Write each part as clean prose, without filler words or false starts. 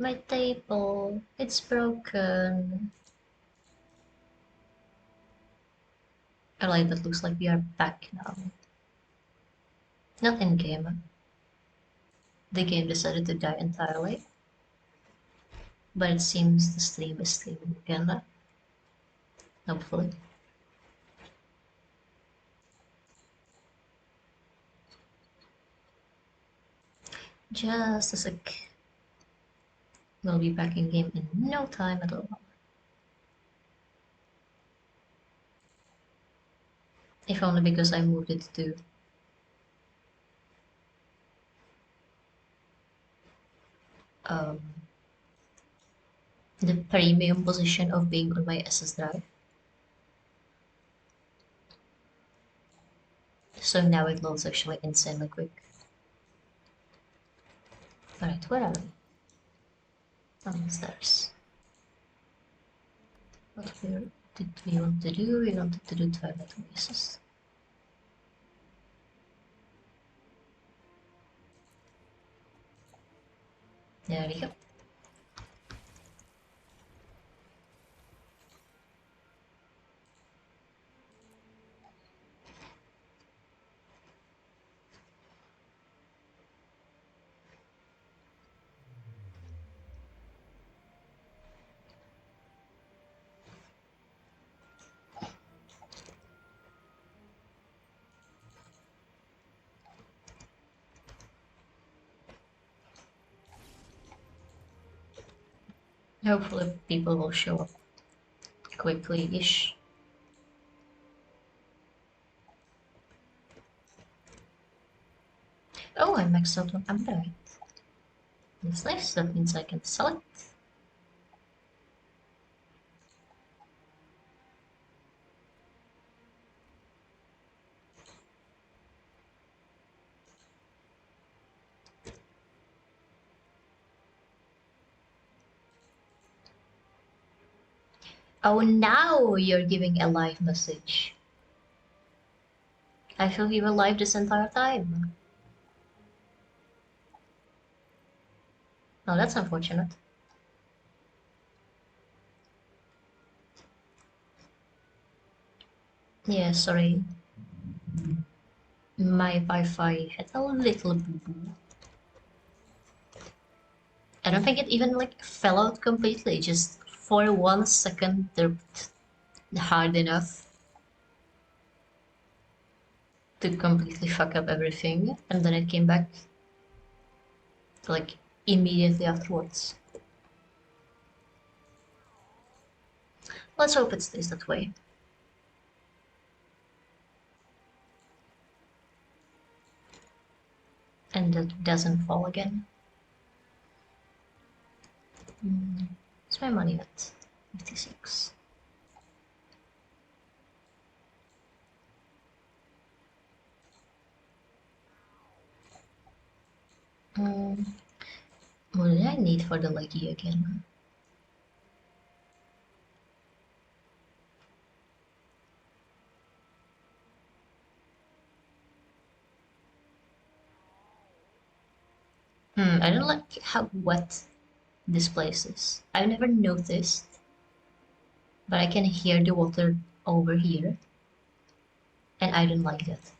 My table, it's broken. Alright, that looks like we are back now. Not in game. The game decided to die entirely. But it seems the stream is streaming again. Hopefully. Just a sec. We'll be back in game in no time at all. If only because I moved it to um, the premium position of being on my SS drive. So now it loads actually insanely quick. Alright, where are we? Downstairs. What did we want to do? We wanted to do Twilight Oasis. There we go. Hopefully people will show up quickly-ish. Oh, I maxed out on Amberite. That's nice, that means I can sell it. Oh, now you're giving a live message. I feel you were live this entire time. Oh, that's unfortunate. Yeah, sorry. My Wi-Fi had a little boo-boo. I don't think it even like fell out completely, just for 1 second dipped hard enough to completely fuck up everything, and then it came back like immediately afterwards. Let's hope it stays that way. And it doesn't fall again. What's my money at? 56. What did I need for the leggy again? I don't like how wet this place is. I've never noticed, but I can hear the water over here, and I don't like that.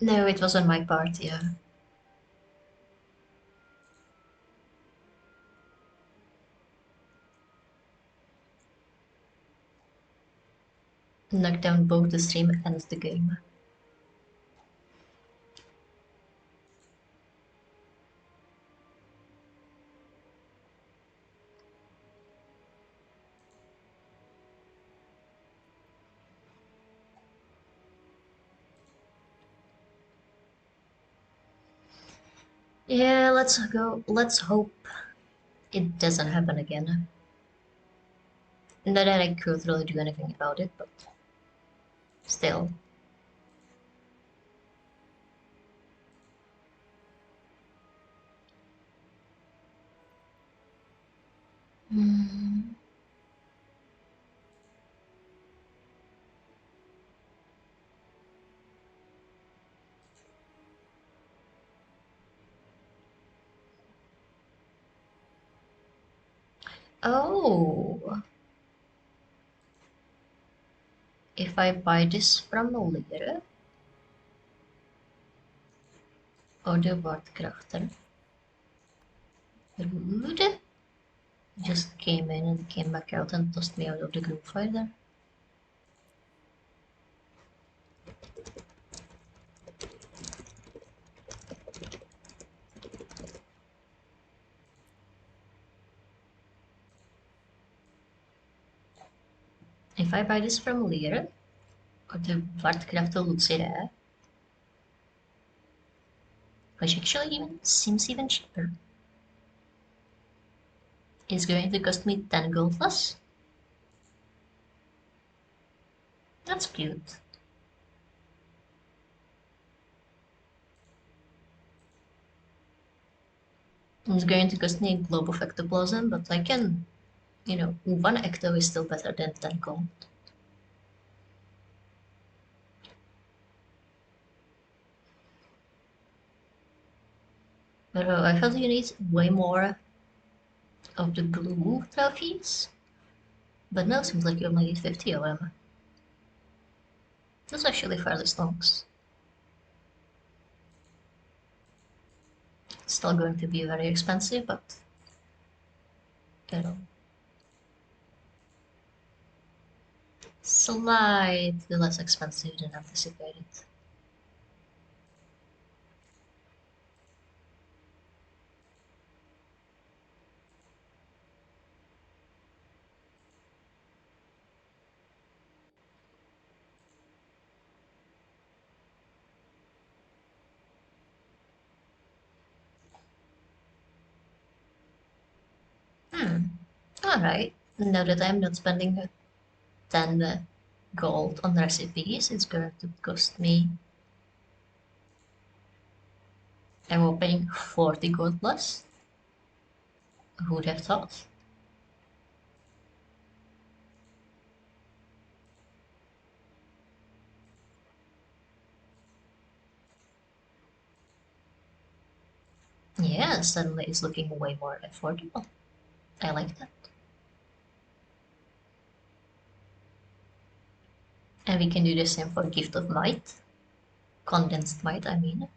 No, it was on my part, yeah. Knock down both the stream and the game. Yeah, let's go. Let's hope it doesn't happen again. Not that I could really do anything about it, but still. Hmm. Oh, if I buy this from Lere or the Wartkrafter, rude, just came in and came back out and tossed me out of the group fire there. If I buy this from Lere or the Wartkrafter Lucere, which actually even seems even cheaper, is going to cost me 10 gold plus. That's cute. It's going to cost me a globe of ectoplasm, but I can, you know, 1 ecto is still better than 10 gold. But I felt you need way more of the blue trophies. But now it seems like you only need 50 of them. That's actually fairly stonks. It's still going to be very expensive, but you know, slightly less expensive than anticipated. Hmm. Alright. Now that I'm not spending 10 gold on recipes, it's going to cost me. I'm opening 40 gold plus. Who would have thought? Yeah, suddenly it's looking way more affordable. I like that. And we can do the same for Gift of Might. Condensed Might, I mean.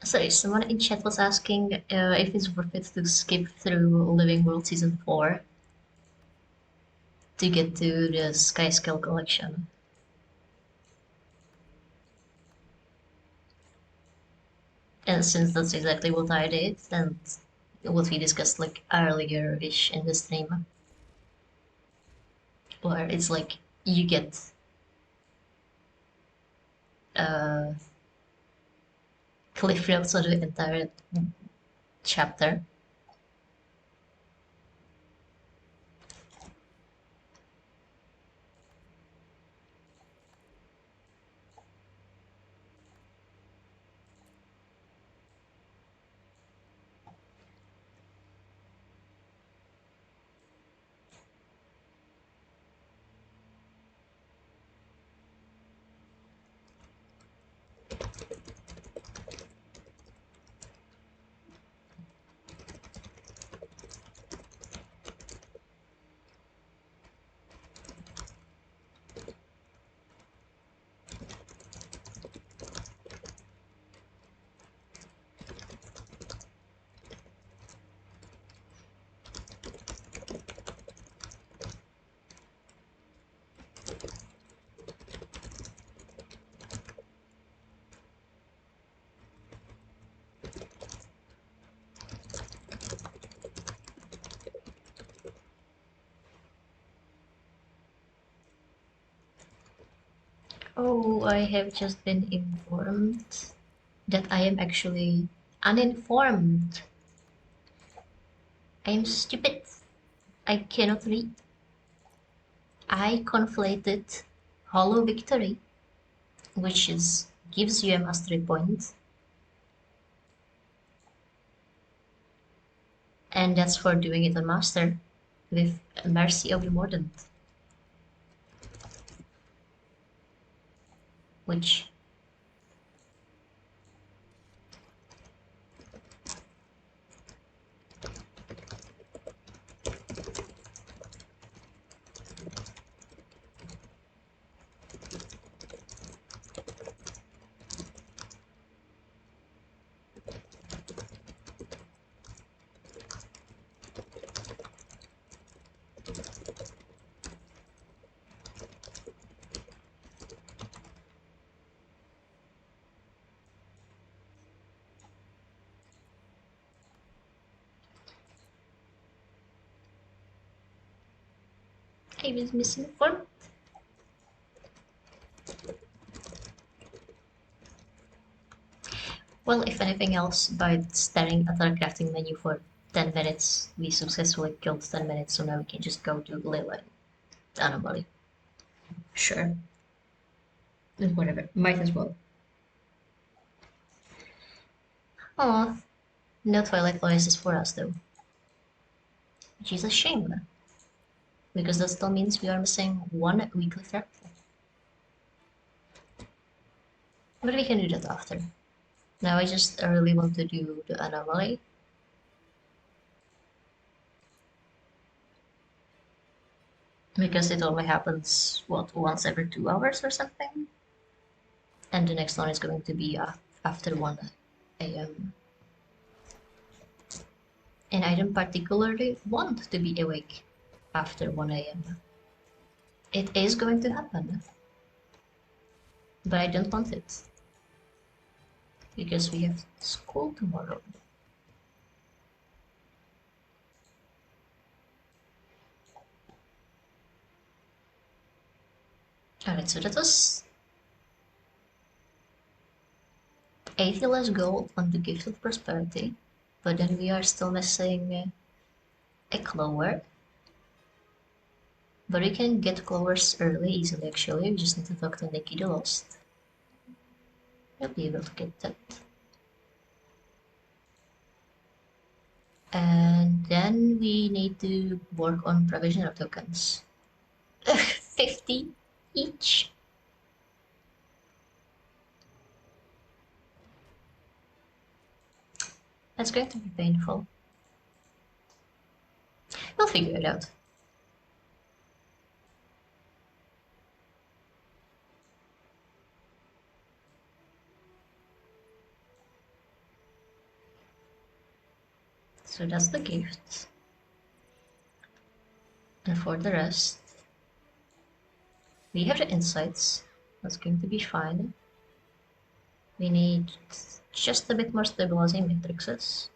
Sorry, someone in chat was asking if it's worth it to skip through Living World Season 4 to get to the Sky Scale collection. And since that's exactly what I did, and what we discussed like earlier-ish in the stream, where it's like you get uh, cliff notes on the entire chapter. Oh, I have just been informed that I am actually uninformed. I am stupid. I cannot read. I conflated Hollow Victory, which is gives you a mastery point, and that's for doing it on master, with Mercy of the Mordant, which I was misinformed. Well, if anything else, by staring at our crafting menu for 10 minutes, we successfully killed 10 minutes, so now we can just go to Leyline Anomaly. Sure. Whatever, might as well. Oh, no Twilight Oasis for us though. Which is a shame, because that still means we are missing one weekly fractal. But we can do that after. Now I just really want to do the anomaly. Because it only happens, what, once every 2 hours or something? And the next one is going to be after 1 a.m. And I don't particularly want to be awake after 1 a.m. It is going to happen, but I don't want it. Because we have school tomorrow. Alright, so that was 80 less gold on the Gift of Prosperity, but then we are still missing a Clover. But we can get Clovers early easily actually, we just need to talk to Nikki the Lost. We'll be able to get that. And then we need to work on provisional tokens. 50 each. That's going to be painful. We'll figure it out. So that's the gift. And for the rest, we have the insights. That's going to be fine. We need just a bit more stabilizing matrices.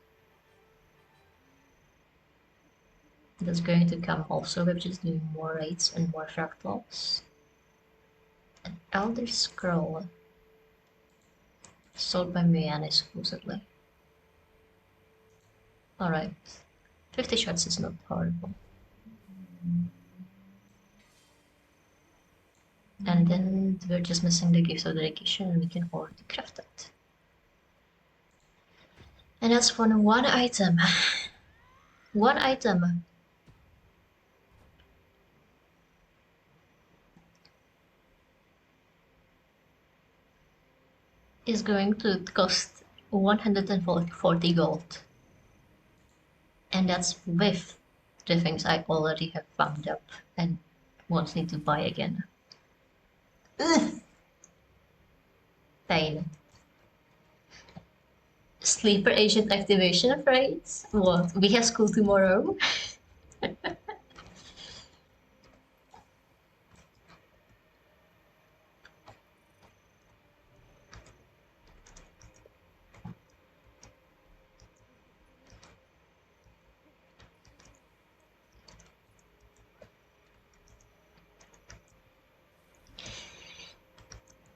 That's going to come also with just doing more raids and more fractals. An Elder Scroll. Sold by Mian exclusively. Alright. 50 shots is not horrible. And then we're just missing the gift of dedication and we can already craft it. And that's for one item. One item. Is going to cost 140 gold. And that's with the things I already have found up and won't need to buy again. Ugh. Pain. Sleeper agent activation afraid? What? We have school tomorrow?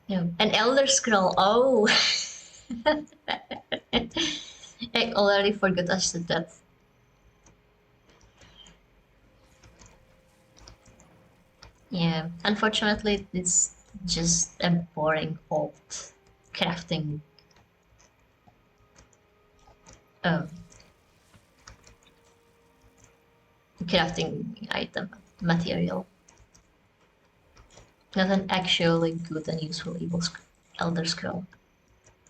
No. An Elder Scroll. Oh! I already forgot I said that. Yeah, unfortunately, it's just a boring old crafting um, crafting item material. Not an actually good and useful Elder Scroll,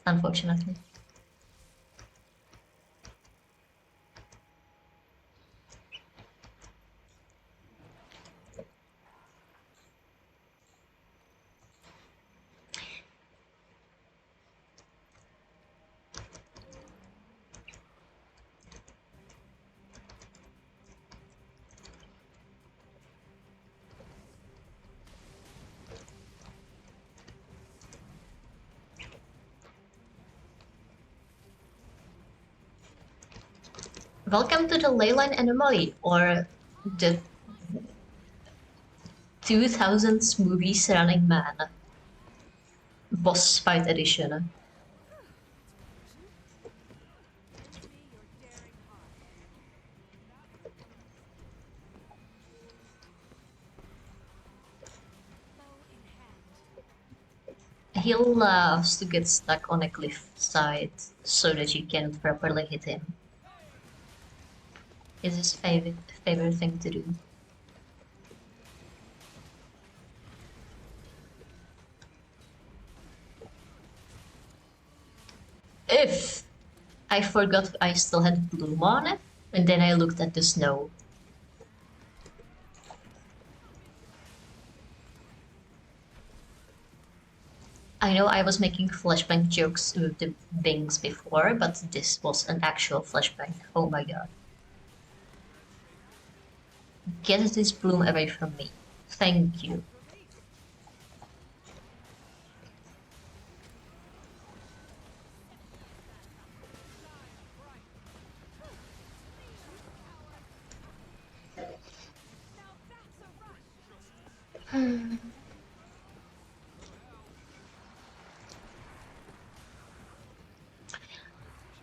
unfortunately. Welcome to the Leyline Anomaly, or the 2000s movies running man. Boss fight edition. He loves to get stuck on a cliff side so that you can't properly hit him. It's his favorite thing to do. If I forgot I still had bloom on it, and then I looked at the snow. I know I was making flashbang jokes with the bings before, but this was an actual flashbang. Oh my god. Get this bloom away from me. Thank you.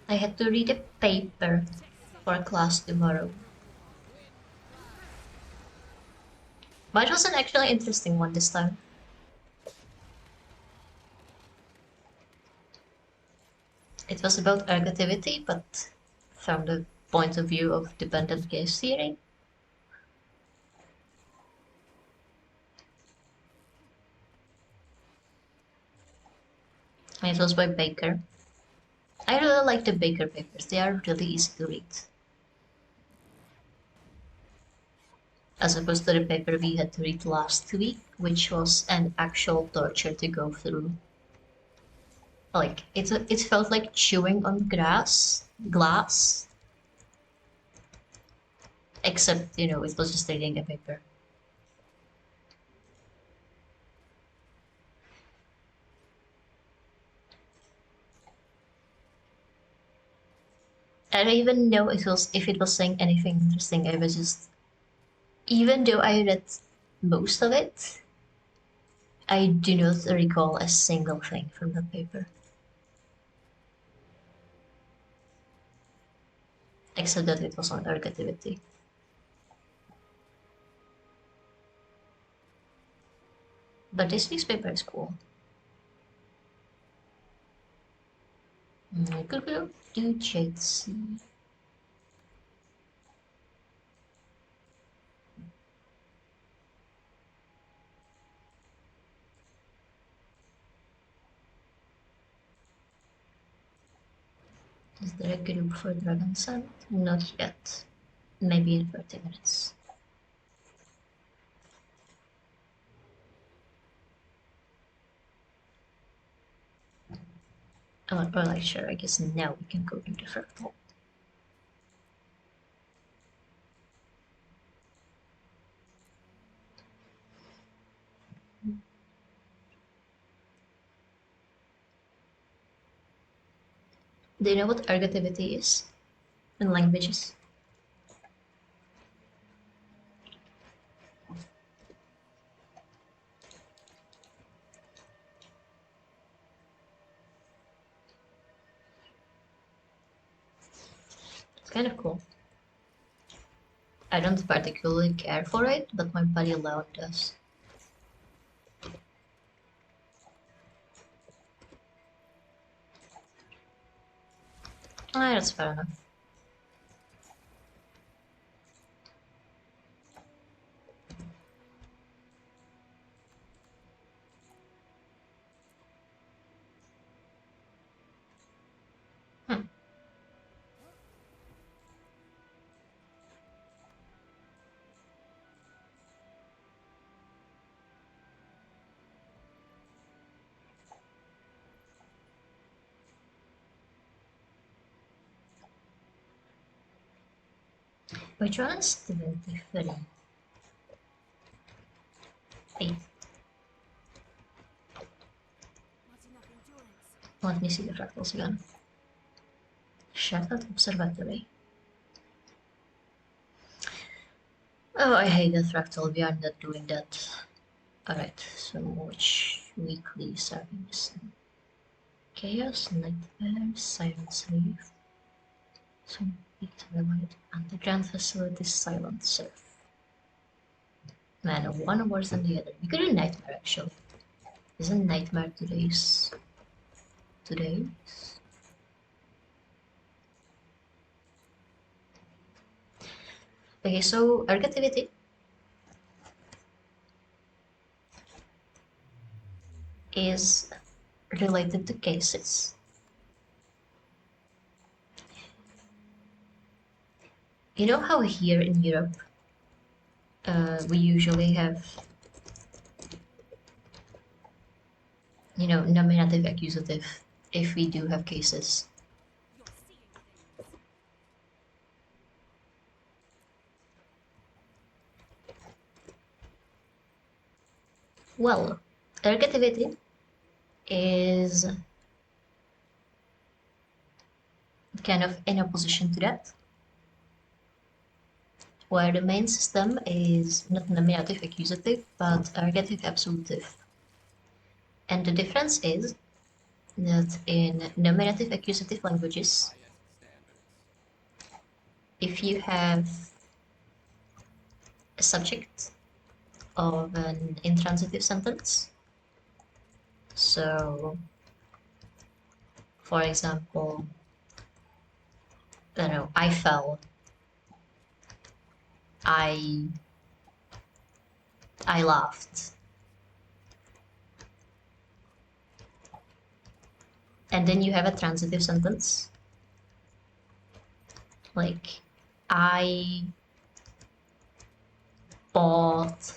I had to read a paper for class tomorrow. But it was an actually interesting one this time. It was about ergativity, but from the point of view of dependent case theory. And it was by Baker. I really like the Baker papers, they are really easy to read. As opposed to the paper we had to read last week, which was an actual torture to go through. Like, it felt like chewing on glass. Except, you know, it was just reading a paper. I don't even know if it was saying anything interesting. I was just, even though I read most of it, I do not recall a single thing from that paper. except that it was on ergativity. But this newspaper is cool. Could we do JC? Is there a group for Dragon Sun? Not yet. Maybe in 30 minutes. Or like, sure, I guess now we can go to the fractal. Do you know what ergativity is in languages? It's kind of cool. I don't particularly care for it, but my buddy Leon does. Ah, that's fair enough. Which one is 23? 8. Let me see the fractals again. Shattered Observatory. Oh, I hate the fractal, we are not doing that. Alright, so which weekly servings? Chaos, Nightmare, Silent Slave. So Twilight, Underground Facility, Silent Surf. Man, one worse than the other. We could do Nightmare actually. Isn't Nightmare today's? Okay, so ergativity is related to cases. You know how here in Europe we usually have, you know, nominative accusative if we do have cases. Well, ergativity is kind of in opposition to that, where the main system is not nominative accusative but ergative absolutive. And the difference is that in nominative accusative languages, if you have a subject of an intransitive sentence, so for example, I don't know, I fell, I laughed, and then you have a transitive sentence like I bought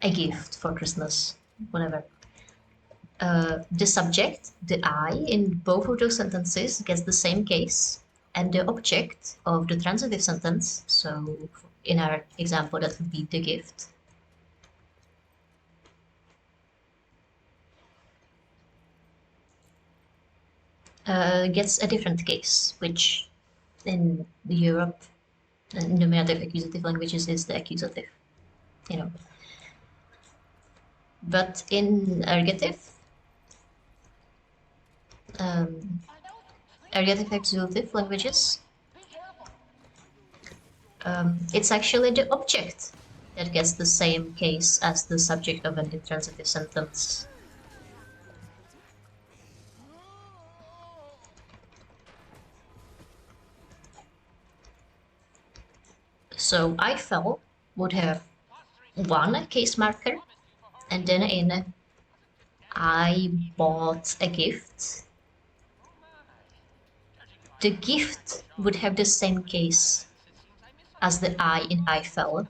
a gift for Christmas, whatever. The subject, the I, in both of those sentences gets the same case, and the object of the transitive sentence, so in our example that would be the gift, gets a different case, which in Europe, nominative accusative languages is the accusative, you know. But in ergative, ergative exudative languages, it's actually the object that gets the same case as the subject of an intransitive sentence. So I felt would have one case marker, and then in I bought a gift. The gift would have the same case as the I in I fell,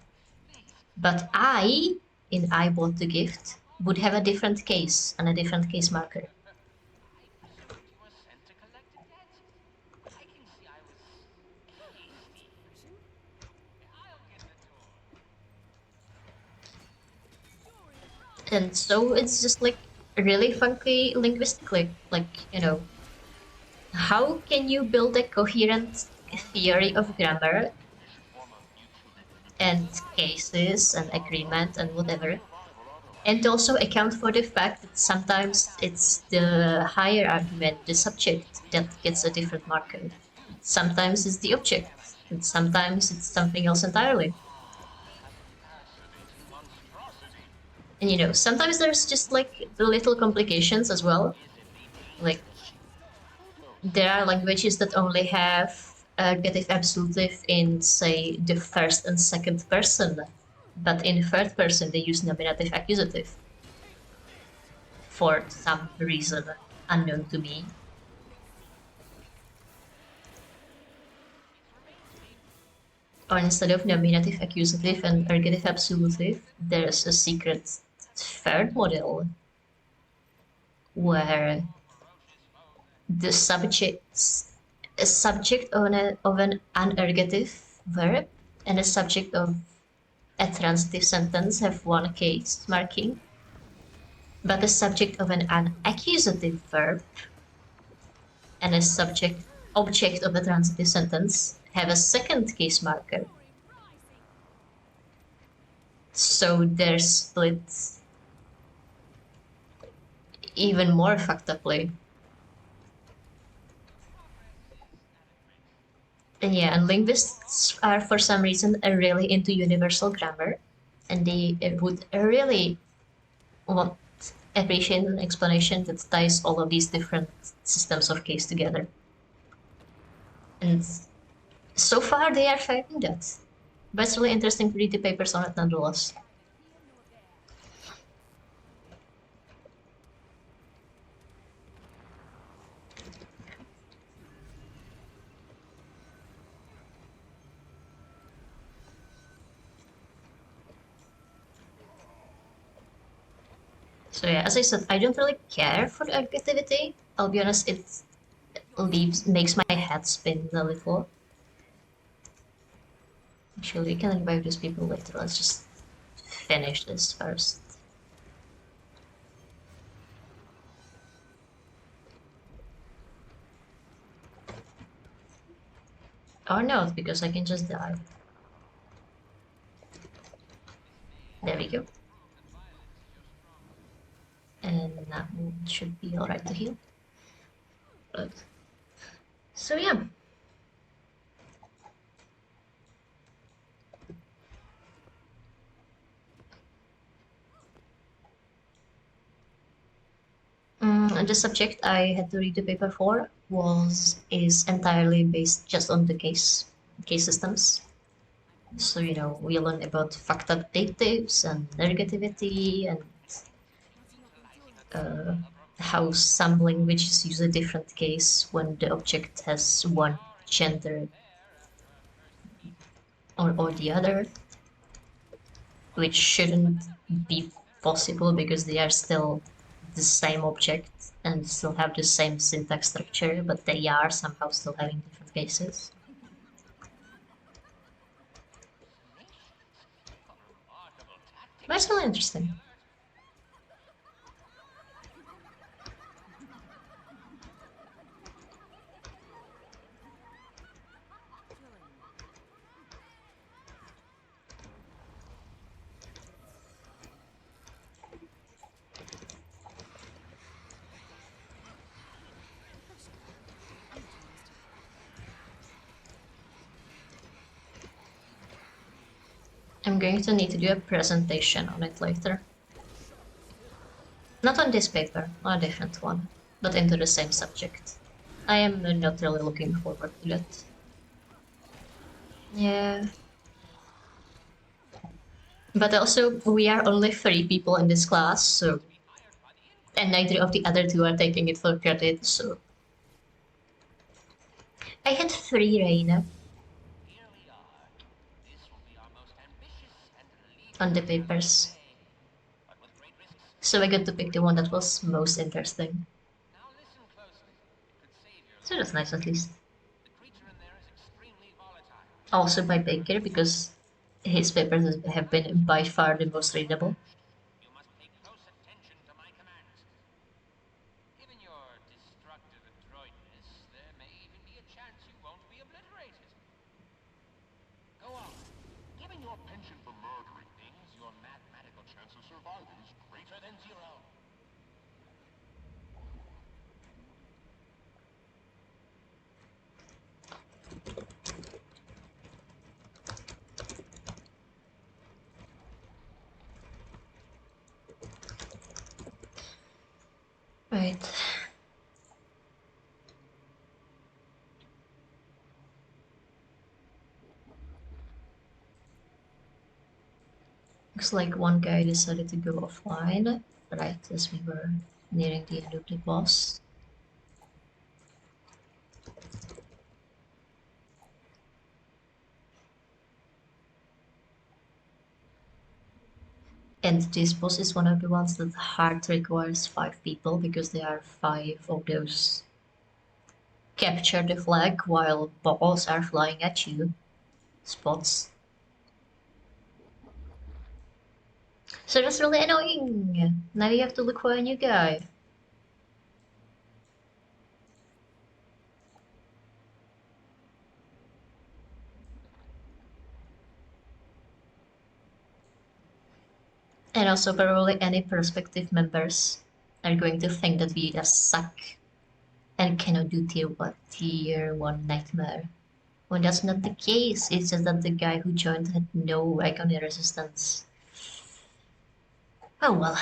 but I in I bought the gift would have a different case and a different case marker. And so it's just like really funky linguistically, like, you know, how can you build a coherent theory of grammar and cases and agreement and whatever, and also account for the fact that sometimes it's the higher argument, the subject, that gets a different marker. Sometimes it's the object, and sometimes it's something else entirely. And you know, sometimes there's just like the little complications as well. Like there are languages that only have ergative absolutive in, say, the first and second person, but in third person they use nominative accusative for some reason unknown to me. Or instead of nominative accusative and ergative absolutive, there's a secret third model where the a subject of an anergative verb and a subject of a transitive sentence have one case marking, but the subject of an accusative verb and a object of a transitive sentence have a second case marker. So they're split even more fucked uply. And yeah, and linguists are for some reason really into universal grammar, and they would really want appreciate an explanation that ties all of these different systems of case together. And so far they are finding that. But it's really interesting to read the papers on it nonetheless. So yeah, as I said, I don't really care for the activity. I'll be honest, it makes my head spin a little. Actually, we can revive these people later. Let's just finish this first. Or not, because I can just die. There we go. And that should be alright to heal. But, so yeah. And the subject I had to read the paper for is entirely based just on the case systems. So you know, we learn about fucked up datatives and negativity and how some languages use a different case when the object has one gender or the other, which shouldn't be possible because they are still the same object and still have the same syntax structure, but they are somehow still having different cases. But it's really interesting. I'm going to need to do a presentation on it later. Not on this paper, on a different one, but into the same subject. I am not really looking forward to that. Yeah. But also, we are only 3 people in this class, so... And neither of the other 2 are taking it for credit, so... I had 3, Reina, on the papers. So I got to pick the one that was most interesting. So that's nice at least. Also by Baker, because his papers have been by far the most readable. Right. Looks like one guy decided to go offline right as we were nearing the end of the boss. And this boss is one of the ones that hard requires 5 people because there are 5 of those capture the flag while balls are flying at you spots. So that's really annoying. Now you have to look for a new guy. And also probably any prospective members are going to think that we just suck and cannot do tier 1 nightmare. When that's not the case, it's just that the guy who joined had no agony resistance. Oh well.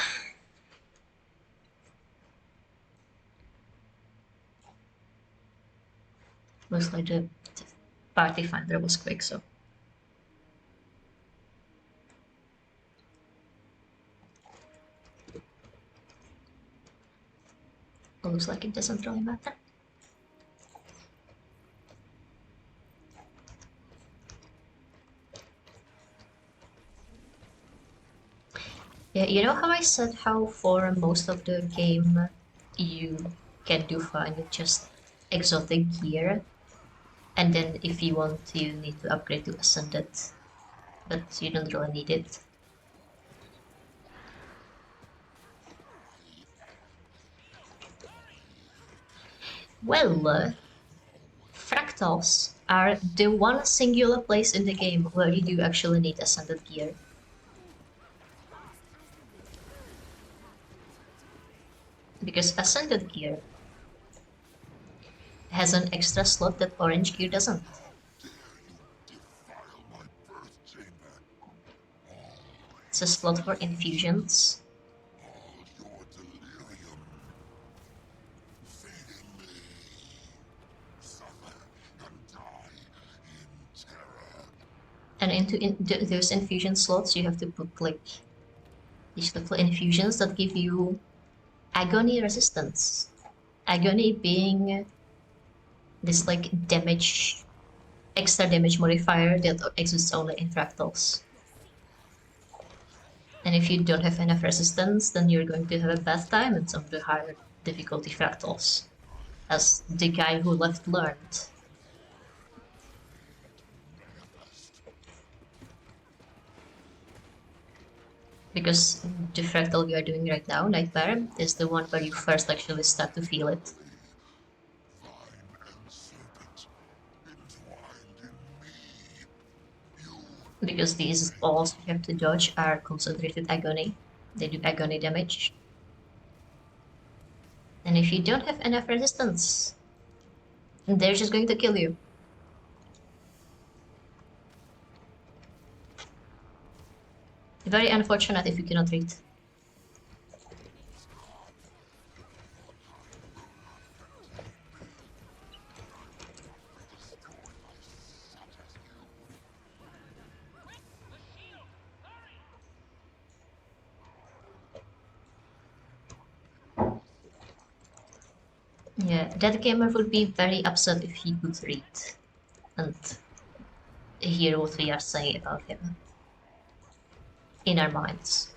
Looks like the party finder was quick, so. It looks like it doesn't really matter. Yeah, you know how I said how for most of the game you can do fine with just exotic gear, and then if you want you need to upgrade to Ascended, but you don't really need it. Well, fractals are the one singular place in the game where you do actually need Ascended gear. Because Ascended gear has an extra slot that Orange gear doesn't. It's a slot for infusions. And into those infusion slots you have to put like these little infusions that give you agony resistance. Agony being this like extra damage modifier that exists only in fractals. And if you don't have enough resistance, then you're going to have a bad time in some of the higher difficulty fractals, as the guy who left learned. Because the fractal we are doing right now, Nightmare, is the one where you first actually start to feel it. Because these balls you have to dodge are concentrated agony. They do agony damage. And if you don't have enough resistance, they're just going to kill you. Very unfortunate if you cannot read. Yeah, that gamer would be very upset if he could read and hear what we are saying about him in our minds.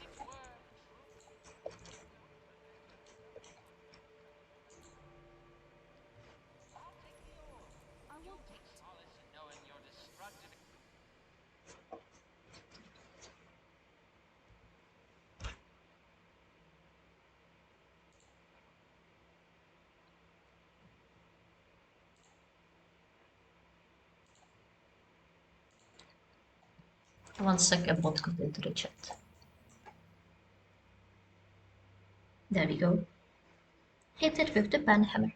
One sec, a bot got into the chat. There we go. Hit it with the banhammer.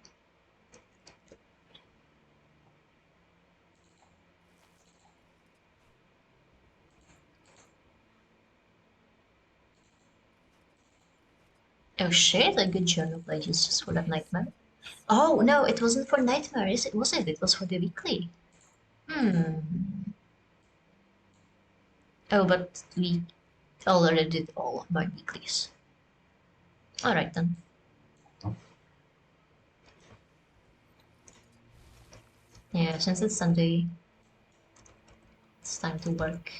Oh shit, a good journal pages just for that nightmare. Oh no, it wasn't for nightmares, it wasn't. It was for the weekly. Oh, but we already did all my weeklies. Alright then. Yeah, since it's Sunday, it's time to work.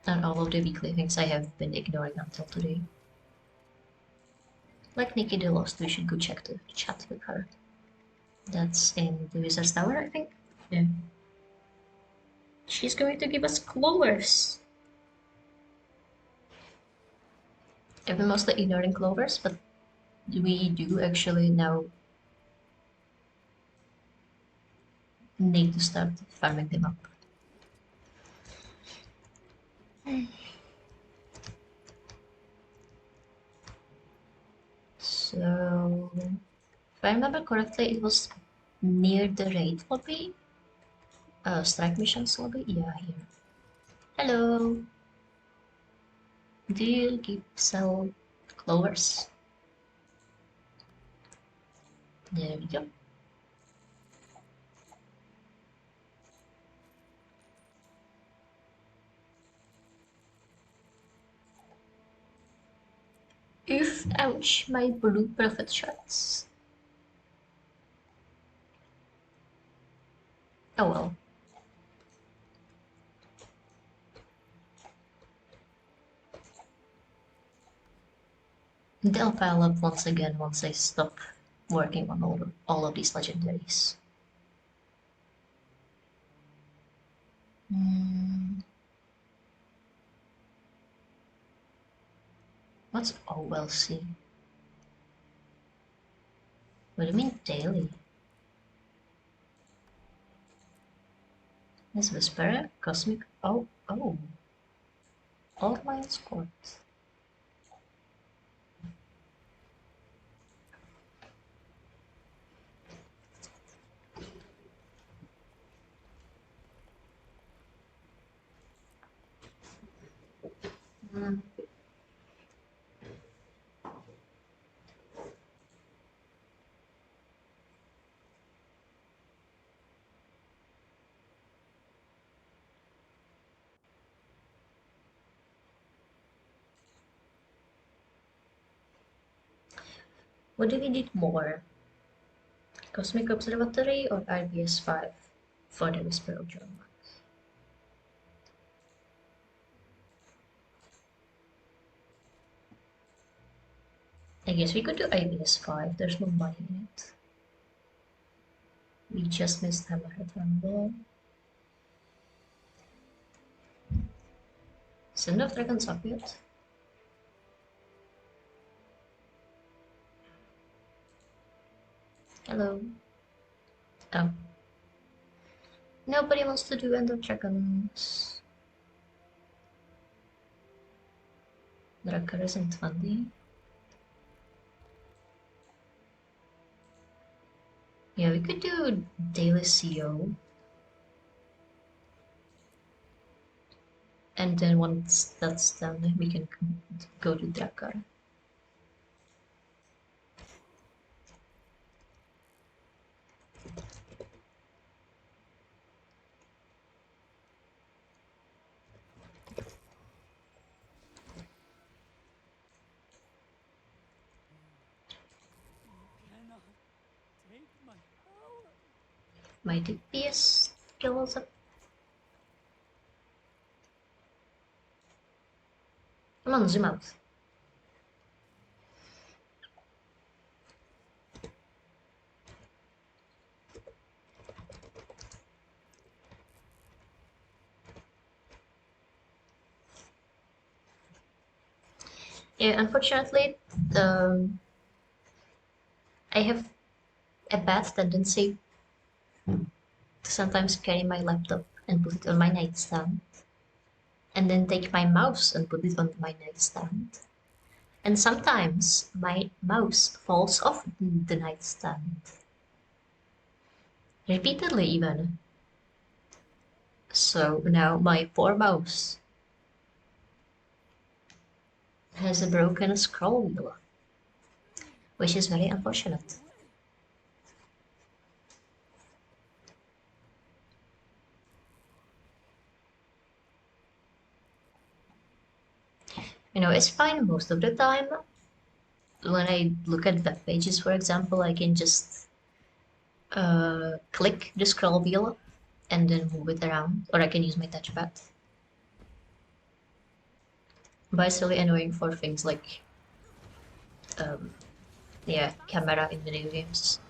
And all of the weekly things I have been ignoring until today. Like Nikki the Lost, we should go check the chat with her. That's in the Wizard's Tower, I think. Yeah. She's going to give us clovers. I've been mostly ignoring clovers, but we do actually now need to start farming them up. So, if I remember correctly, it was near the raid lobby. Strike missions lobby? Yeah, here. Hello! Do you sell clovers? There we go. Oof, ouch, my blue prophet shards. Oh well. They'll pile up once again once I stop working on all of these legendaries. What's OLC? What do you mean daily? Is Whisperer? Cosmic? Oh. Outline Sport. What do we need more? Cosmic Observatory or RBS 5 for the Whisper of Drama? I guess we could do IBS 5, there's no money in it. We just missed Hammerhead Rumble. Send off Dragon's up yet? Hello. Oh. Nobody wants to do End of Dragons. Drakar isn't funny. Yeah, we could do Daily CO. And then once that's done, we can go to Drakkar. My DPS skills up. Come on, zoom out. Yeah, unfortunately, I have a bad tendency to sometimes carry my laptop and put it on my nightstand, and then take my mouse and put it on my nightstand. And sometimes my mouse falls off the nightstand. Repeatedly, even. So now my poor mouse has a broken scroll wheel, which is very unfortunate. You know, it's fine most of the time. When I look at web pages, for example, I can just click the scroll wheel and then move it around, or I can use my touchpad. But it's really annoying for things like, yeah, camera in video games.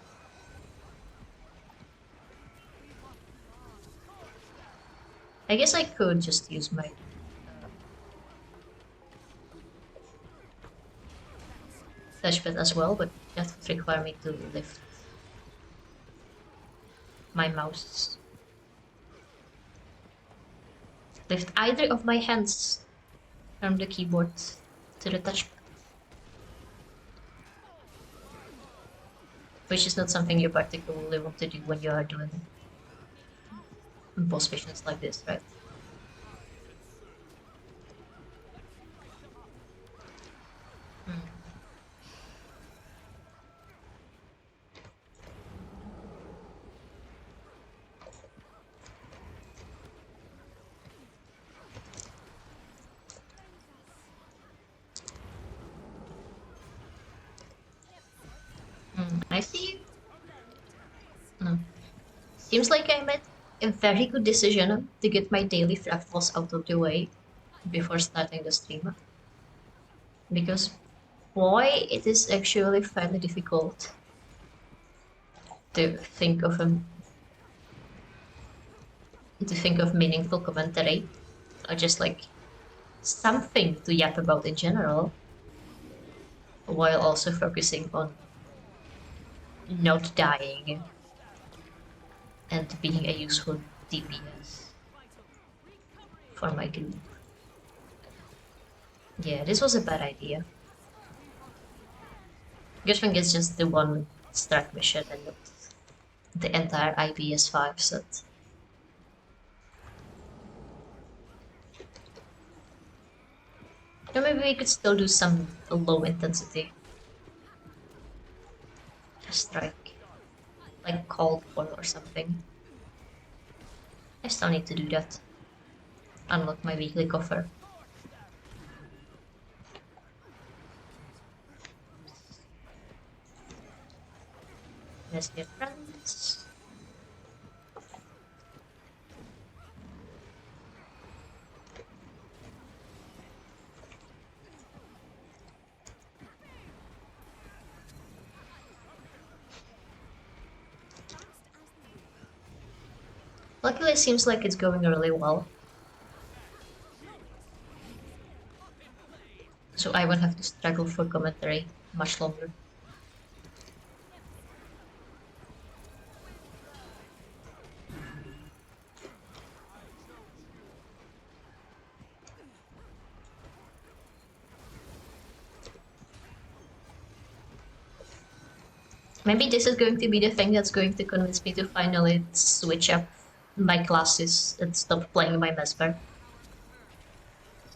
I guess I could just use my touchpad as well, but that would require me to lift my mouse. Lift either of my hands from the keyboard to the touchpad. Which is not something you particularly want to do when you are doing boss missions like this, right? I see. No. Seems like I made a very good decision to get my daily fractals out of the way before starting the stream. Because, boy, it is actually fairly difficult to think of meaningful commentary, or just like something to yap about in general, while also focusing on not dying and being a useful DPS for my group. Yeah, this was a bad idea. Good thing it's just the one strat mission and not the entire IBS 5 set. Or maybe we could still do some low intensity strike, like Cold War or something. I still need to do that. Unlock my weekly coffer. Yes, dear friends. Luckily, it seems like it's going really well. So I won't have to struggle for commentary much longer. Maybe this is going to be the thing that's going to convince me to finally switch up my classes and stop playing my Mesmer.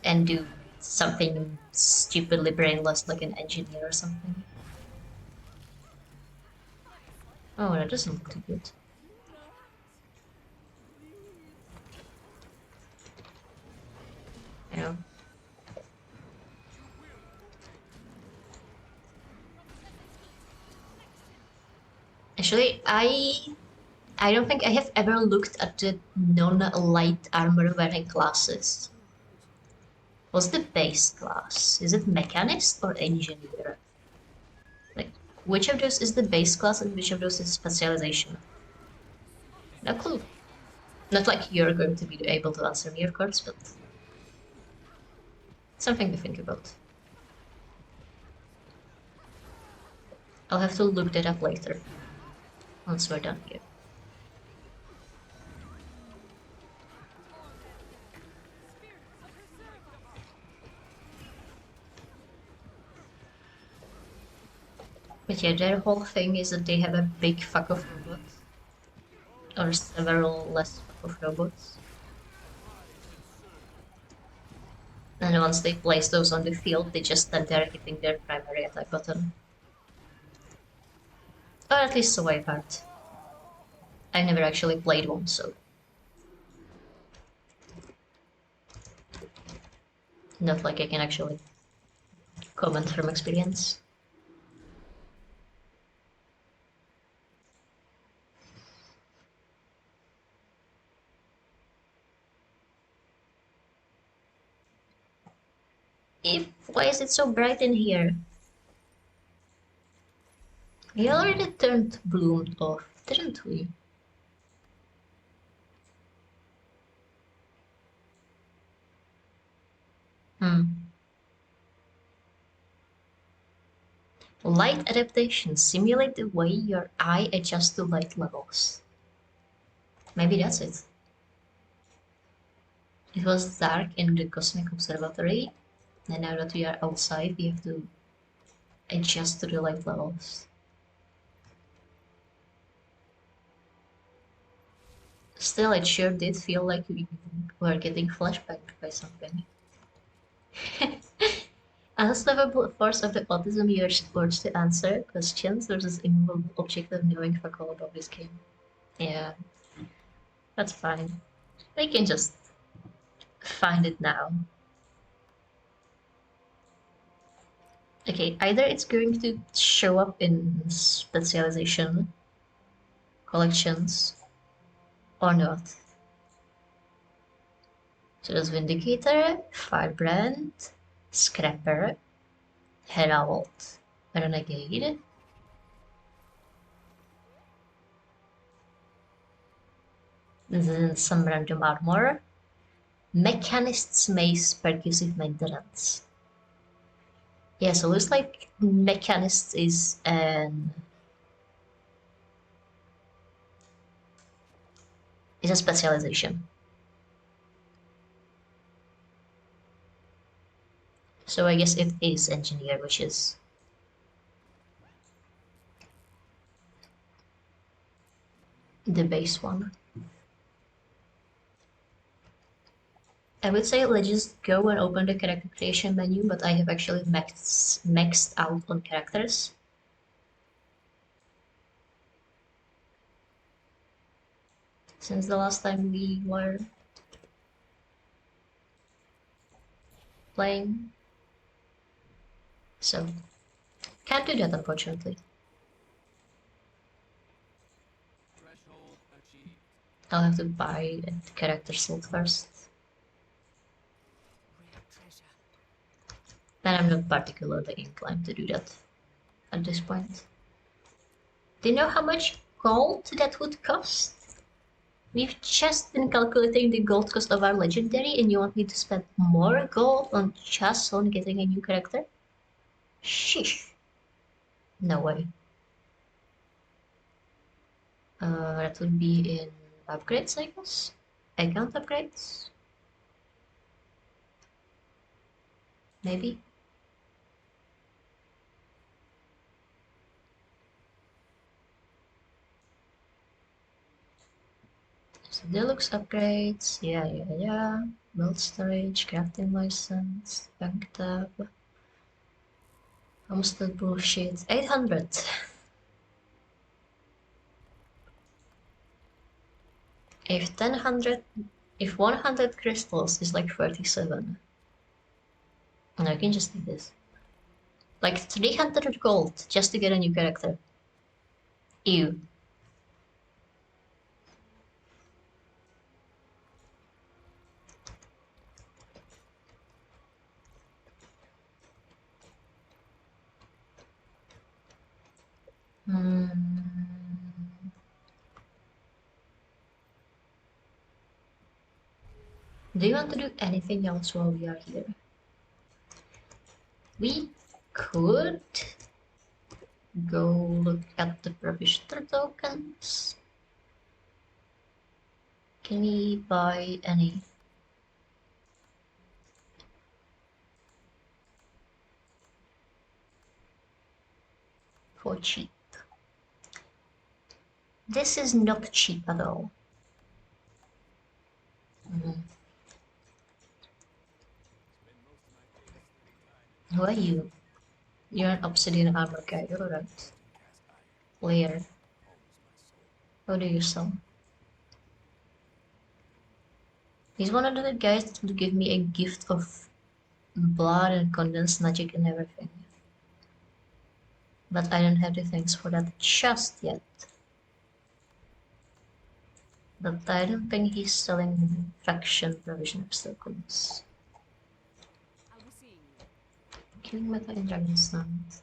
and do something stupidly brainless like an engineer or something. Oh, that doesn't look too good. Yeah. Actually, I don't think I have ever looked at the non-light armor wearing classes. What's the base class? Is it Mechanist or Engineer? Like, which of those is the base class and which of those is specialization? No clue. Not like you're going to be able to answer me, of course, but something to think about. I'll have to look that up later, once we're done here. But yeah, their whole thing is that they have a big fuck of robots, or several less fuck of robots. And once they place those on the field, they just stand there hitting their primary attack button. Or at least so I've heard. I never actually played one, so not like I can actually comment from experience. Why is it so bright in here? We already turned Bloom off, didn't we? Light adaptations simulate the way your eye adjusts to light levels. Maybe that's it. It was dark in the cosmic observatory, and now that we are outside, we have to adjust to the light levels. Still, it sure did feel like we were getting flashbacked by something. Unstoppable force of the autism you are forced to answer questions versus immovable object of knowing fuck all about this game. Yeah, that's fine. We can just find it now. Okay, either it's going to show up in specialization collections or not. So there's Vindicator, Firebrand, Scrapper, Herald, Renegade. Then some random armor. Mechanist's Mace Percussive Maintenance. Yeah, so it looks like Mechanist is a specialization. So I guess it is Engineer, which is the base one. I would say let's just go and open the character creation menu, but I have actually maxed out on characters. Since the last time we were playing. So, can't do that unfortunately. I'll have to buy a character slot first. And I'm not particularly inclined to do that at this point. Do you know how much gold that would cost? We've just been calculating the gold cost of our legendary and you want me to spend more gold on just on getting a new character? Sheesh. No way. That would be in upgrades, I guess? Account upgrades? Maybe? So deluxe upgrades, yeah. Build storage, crafting license, bank tab. Homestead bullshit. 800. If 100, if 100 crystals is like 37. And I can just do this. Like 300 gold just to get a new character. Ew. Do you want to do anything else while we are here? We could go look at the provisioner tokens. Can we buy any? For cheap. This is not cheap at all. Who are you? You're an obsidian armor guy, alright. Where? What do you sell? He's one of the guys that will give me a gift of blood and condensed magic and everything. But I don't have the things for that just yet. But I don't think he's selling faction provision of tokens. Killing metal in dragon stamps.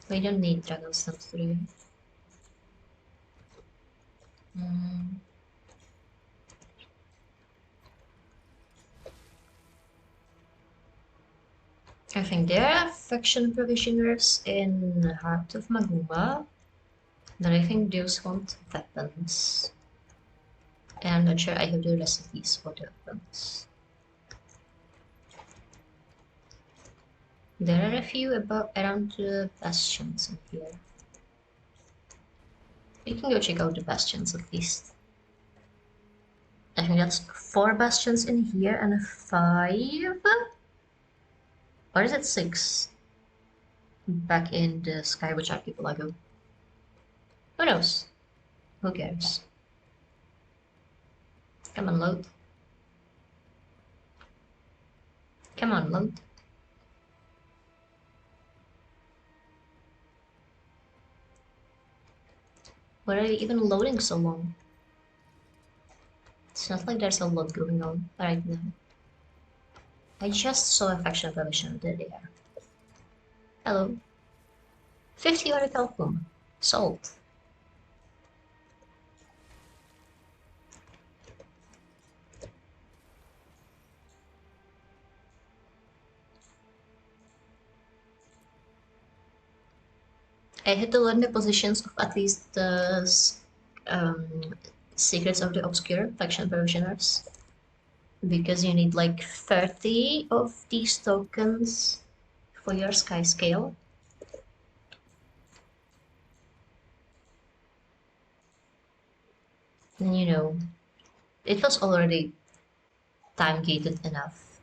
We don't need dragon stamps today. I think there are faction provisioners in Heart of Maguma, but I think those want weapons. And I'm not sure I have the recipes for the weapons. There are a few around the bastions in here. We can go check out the bastions at least. I think that's 4 bastions in here and 5? Or is it 6? Back in the Skywatch Archipelago. Who knows? Who cares? Come on, load. Come on, load. Why are you even loading so long? It's not like there's a lot going on right now. I just saw a faction provision. There they are. Hello. 50 orichalcum. Sold. I had to learn the positions of at least the Secrets of the Obscure faction provisioners. Because you need like 30 of these tokens for your sky scale. And you know, it was already time gated enough.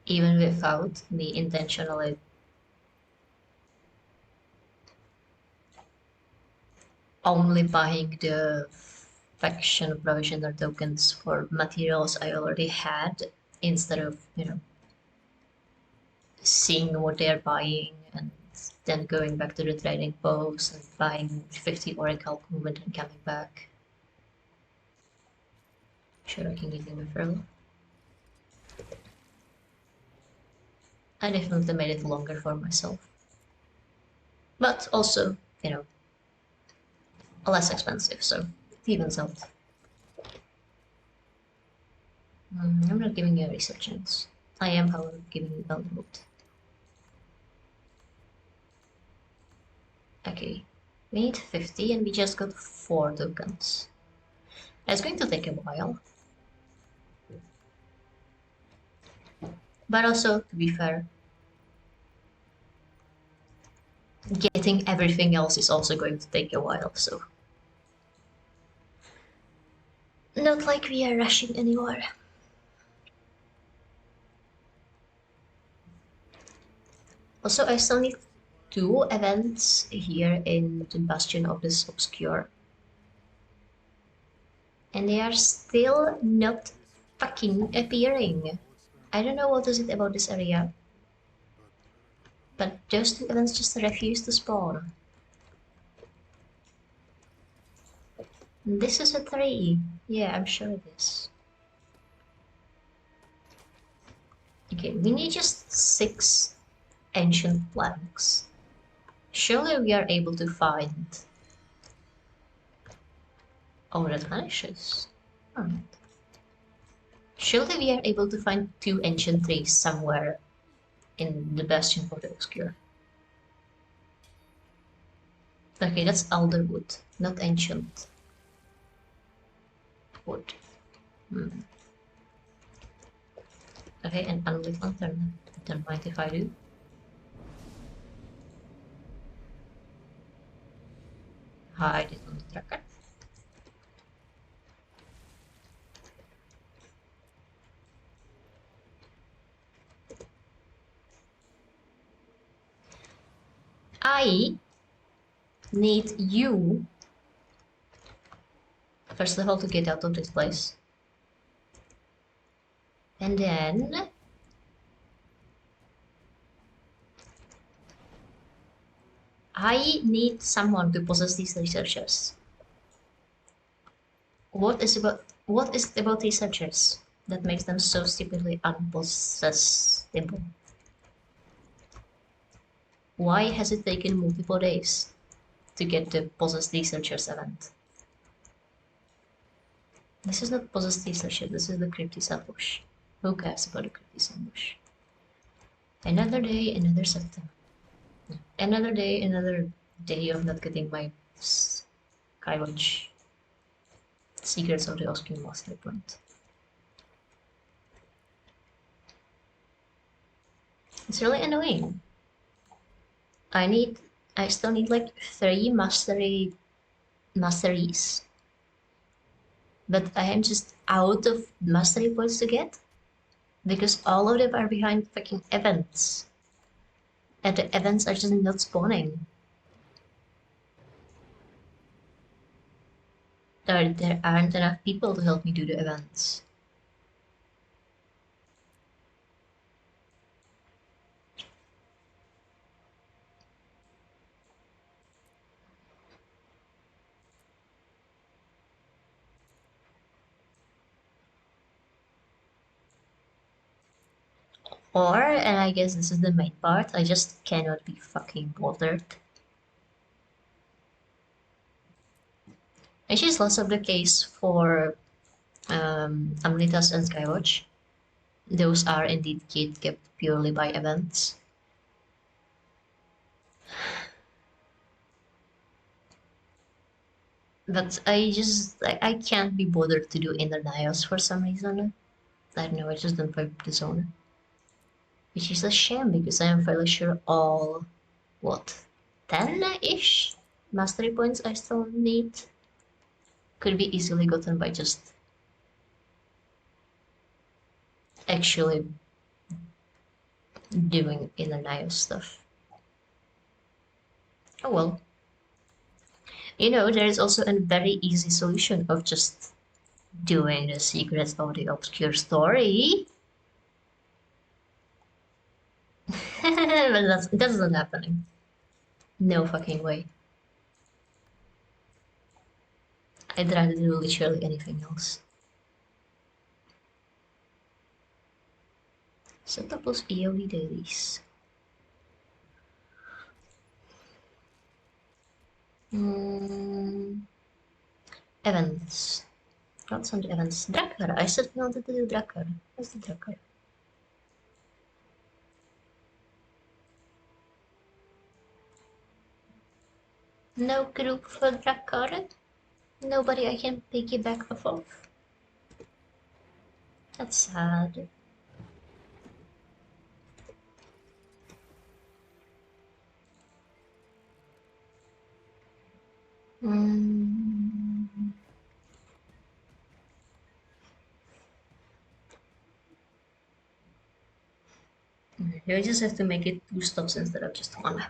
Even without me intentionally only buying the faction provisioner tokens for materials I already had instead of, you know, seeing what they're buying and then going back to the trading post and buying 50 orichalcum and then coming back. Sure, I can give him a referral. I definitely made it longer for myself. But also, you know, less expensive, so it evens out. I'm not giving you a research chance. I am, however, giving you a vote. Okay, we need 50 and we just got 4 tokens. It's going to take a while. But also, to be fair, getting everything else is also going to take a while, so... Not like we are rushing anywhere. Also, I still need 2 events here in the Bastion of this Obscure. And they are still not fucking appearing. I don't know what is it about this area. But those 2 events just refuse to spawn. This is a 3. Yeah, I'm sure it is. Okay, we need just 6 ancient planks. Surely we are able to find... Oh, that vanishes. Alright. Surely we are able to find 2 ancient trees somewhere in the Bastion of the Obscure. Okay, that's Alderwood, not ancient wood. Okay, and unlit lantern. Don't mind if I do. Hide it on the tracker. I need you, first of all, to get out of this place. And then... I need someone to possess these researchers. What is it about researchers that makes them so stupidly unpossessable? Why has it taken multiple days to get the possessed researchers event? This is not possessed researcher, this is the Cryptis ambush. Who cares about the Cryptis ambush? Another day, another September. Another day of not getting my Skywatch Secrets of the Oskin Master Point. It's really annoying. I still need like 3 masteries. But I am just out of mastery points to get. Because all of them are behind fucking events. And the events are just not spawning. There aren't enough people to help me do the events. Or, and I guess this is the main part, I just cannot be fucking bothered. Which is less of the case for Amritas and Skywatch. Those are indeed kept purely by events. But I can't be bothered to do Inner Nios for some reason. I don't know, I just don't vibe the zone. Which is a shame because I am fairly sure all, what, 10-ish mastery points I still need could be easily gotten by just actually doing Inner Nios stuff. Oh well. You know, there is also a very easy solution of just doing the Secrets of the Obscure story. But that's not happening. No fucking way. I'd rather do literally anything else. Set up those EOD dailies. Events. What's on the events? Drakkar. I said we wanted to do Drakkar. Where's the Drakkar? No group for Drakkar? Nobody I can piggyback off of? That's sad. You just have to make it 2 stops instead of just 1.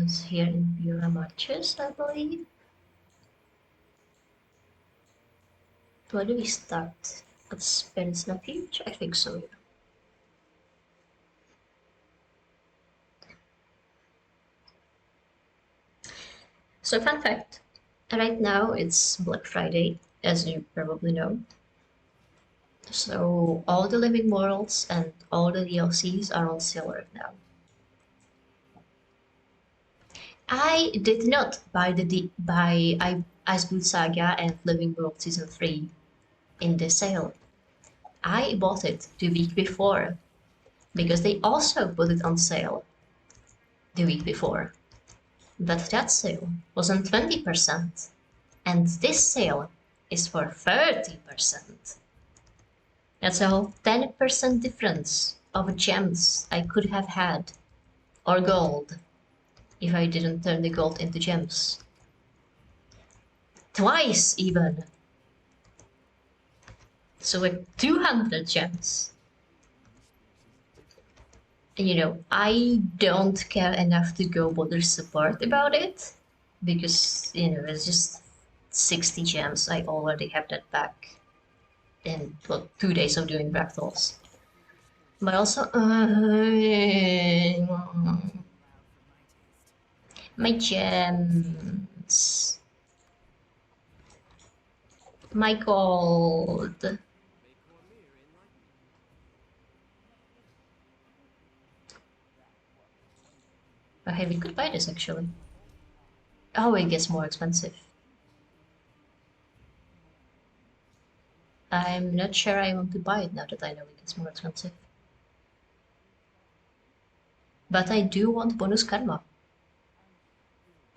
It's here in Bureau Matches, I believe. Where do we start? At Spence Refuge? I think so. So, fun fact, right now it's Black Friday, as you probably know. So, all the Living Worlds and all the DLCs are on sale right now. I did not buy Iceboot Saga and Living World Season 3 in the sale. I bought it the week before because they also put it on sale the week before. But that sale was on 20%, and this sale is for 30%. That's a whole 10% difference of gems I could have had, or gold, if I didn't turn the gold into gems. Twice even! So with 200 gems. You know, I don't care enough to go bother support about it, because, you know, it's just 60 gems. I already have that back in, well, 2 days of doing fractals. But also, my gems. My gold. Okay, we could buy this actually. Oh, it gets more expensive. I'm not sure I want to buy it now that I know it gets more expensive. But I do want bonus karma.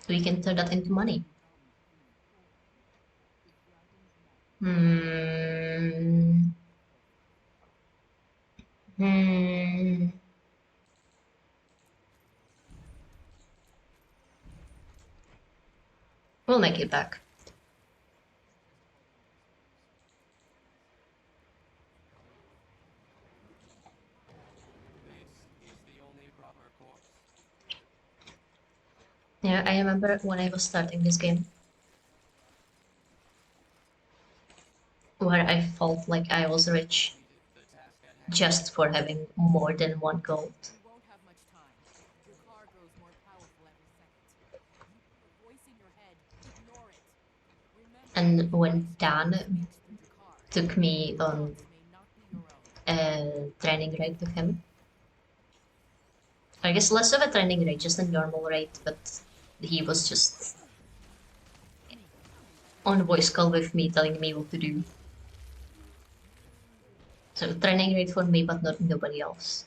We can turn that into money. Hmm. Hmm. We'll make it back. Yeah, I remember when I was starting this game, where I felt like I was rich just for having more than 1 gold. And when Dan took me on a training raid with him, I guess less of a training raid, just a normal raid, but he was just on voice call with me telling me what to do. So training raid for me, but not nobody else.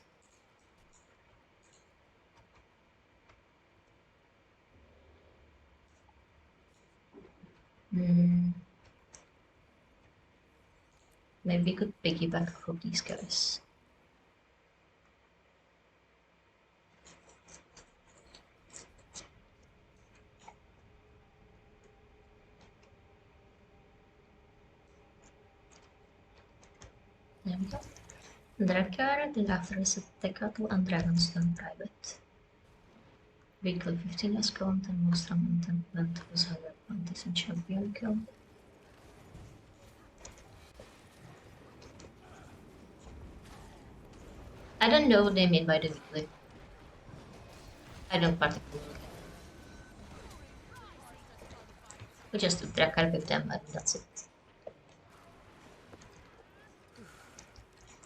Maybe we could piggyback from these guys. There we go. Drakar, then after is Tekato and Dragonstone Private. Weekly 15 as count and most Mountain event was 120 and champion kill. I don't know what they mean by the weekly. I don't particularly care. We just do Drakar with them and that's it.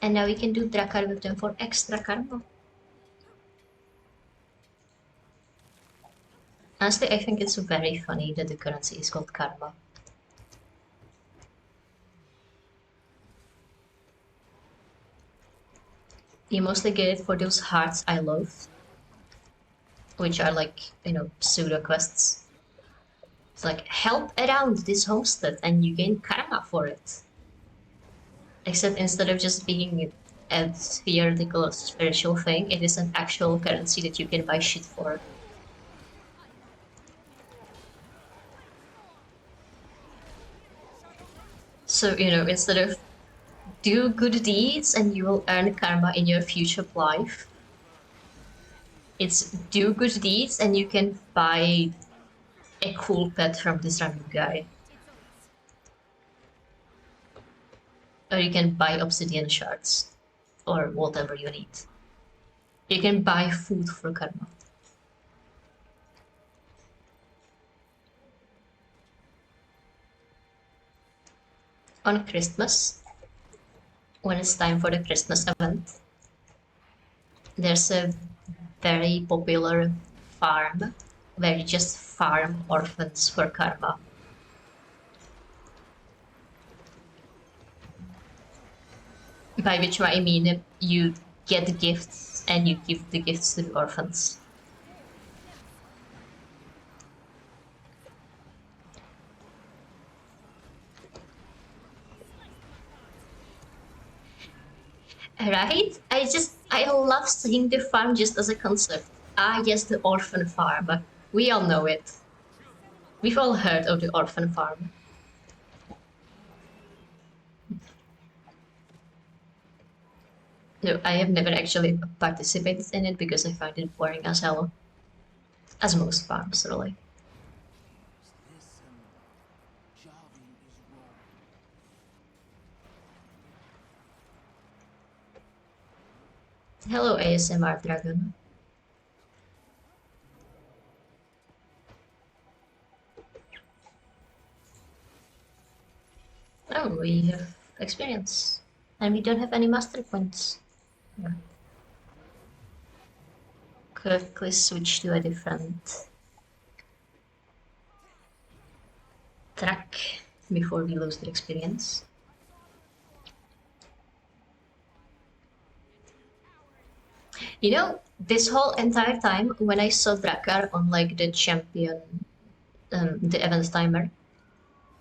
And now we can do Drakar with them for extra karma. Honestly, I think it's very funny that the currency is called karma. You mostly get it for those hearts I love, which are like, you know, pseudo quests. It's like, help around this homestead and you gain karma for it. Except instead of just being a theoretical spiritual thing, it is an actual currency that you can buy shit for. So, you know, instead of do good deeds and you will earn karma in your future life, it's do good deeds and you can buy a cool pet from this random guy. Or you can buy obsidian shards or whatever you need. You can buy food for karma. On Christmas, when it's time for the Christmas event, there's a very popular farm where you just farm orphans for karma. By which I mean you get gifts and you give the gifts to the orphans. Right? I love seeing the farm just as a concept. Ah, yes, the orphan farm. We all know it. We've all heard of the orphan farm. No, I have never actually participated in it because I find it boring as hell. As most farms, really. Hello, ASMR Dragon. Oh, we have experience. And we don't have any master points. Yeah. Quickly switch to a different track before we lose the experience. You know, this whole entire time when I saw Drakkar on like the champion, the events timer,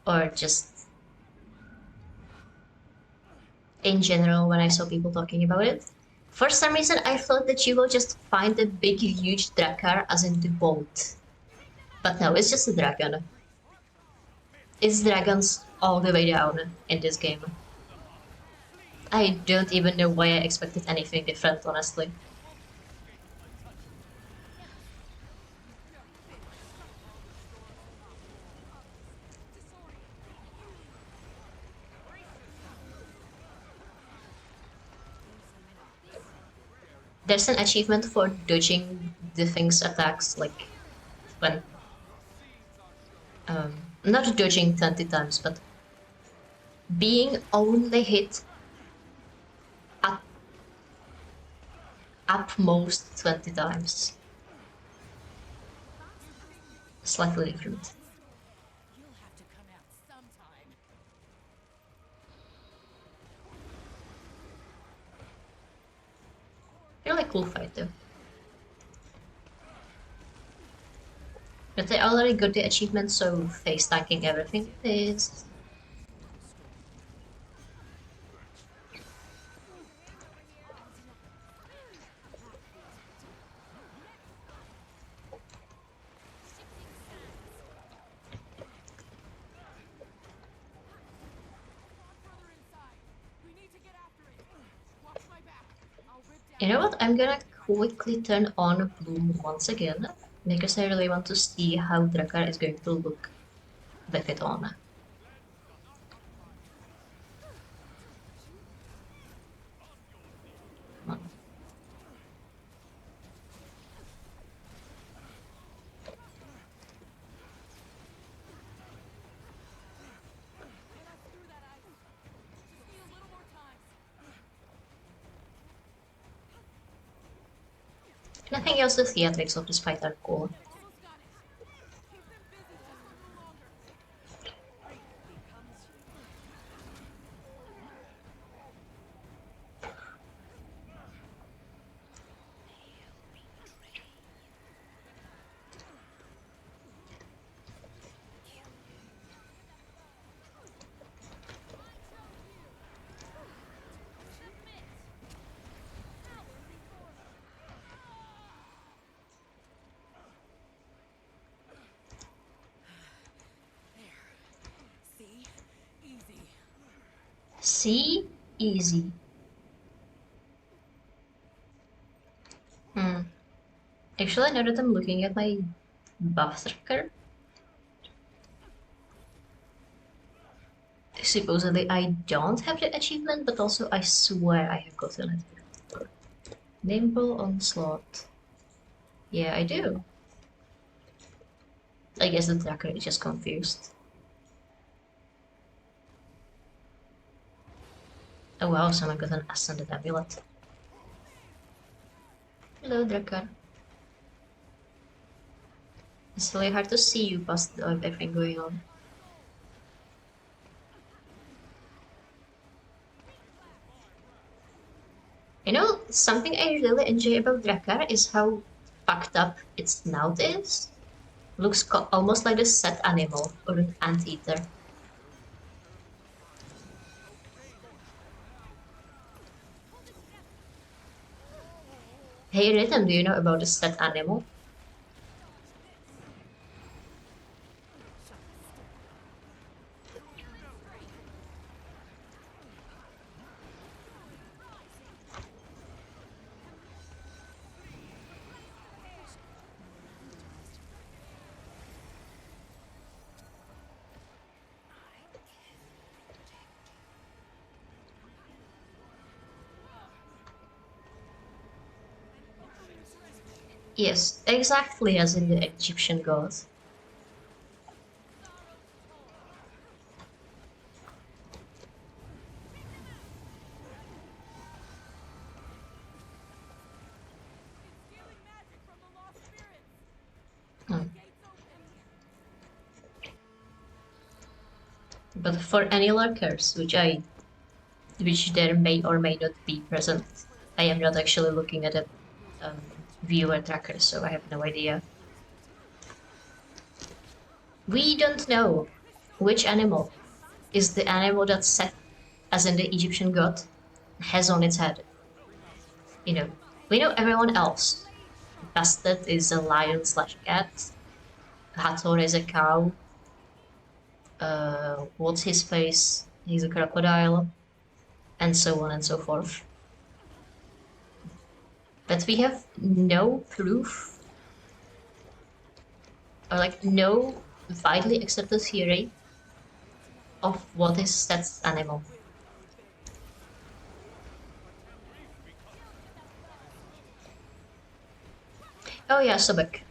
or just in general when I saw people talking about it, for some reason I thought that you will just find a big, huge Drakkar as in the boat. But no, it's just a dragon. It's dragons all the way down in this game. I don't even know why I expected anything different, honestly. There's an achievement for dodging the thing's attacks, like when not dodging 20 times, but being only hit at most 20 times. Slightly different. Really cool fight though. But they already got the achievement, so face tanking everything is. You know what? I'm gonna quickly turn on Bloom once again because I really want to see how Drakkar is going to look with it on. Come on. And I think also the theatrics of this fight are cool. See? Easy. Actually, now that I'm looking at my buff tracker, supposedly I don't have the achievement, but also I swear I have gotten it before. Nimble Onslaught. Yeah, I do. I guess the tracker is just confused. Oh wow, someone got an Ascended Amulet. Hello, Drakkar. It's really hard to see you past everything going on. You know, something I really enjoy about Drakkar is how fucked up its snout is. Looks almost like a set animal or an anteater. Hey Rhythm, do you know about the set animal? Yes, exactly as in the Egyptian gods. Hmm. But for any lurkers, which there may or may not be present, I am not actually looking at a viewer tracker, so I have no idea. We don't know which animal is the animal that Set, as in the Egyptian god, has on its head. You know, we know everyone else. Bastet is a lion slash cat. Hathor is a cow. What's his face? He's a crocodile, and so on and so forth. But we have no proof, or like no widely accepted theory of what is Set's animal. Oh yeah, Sobek.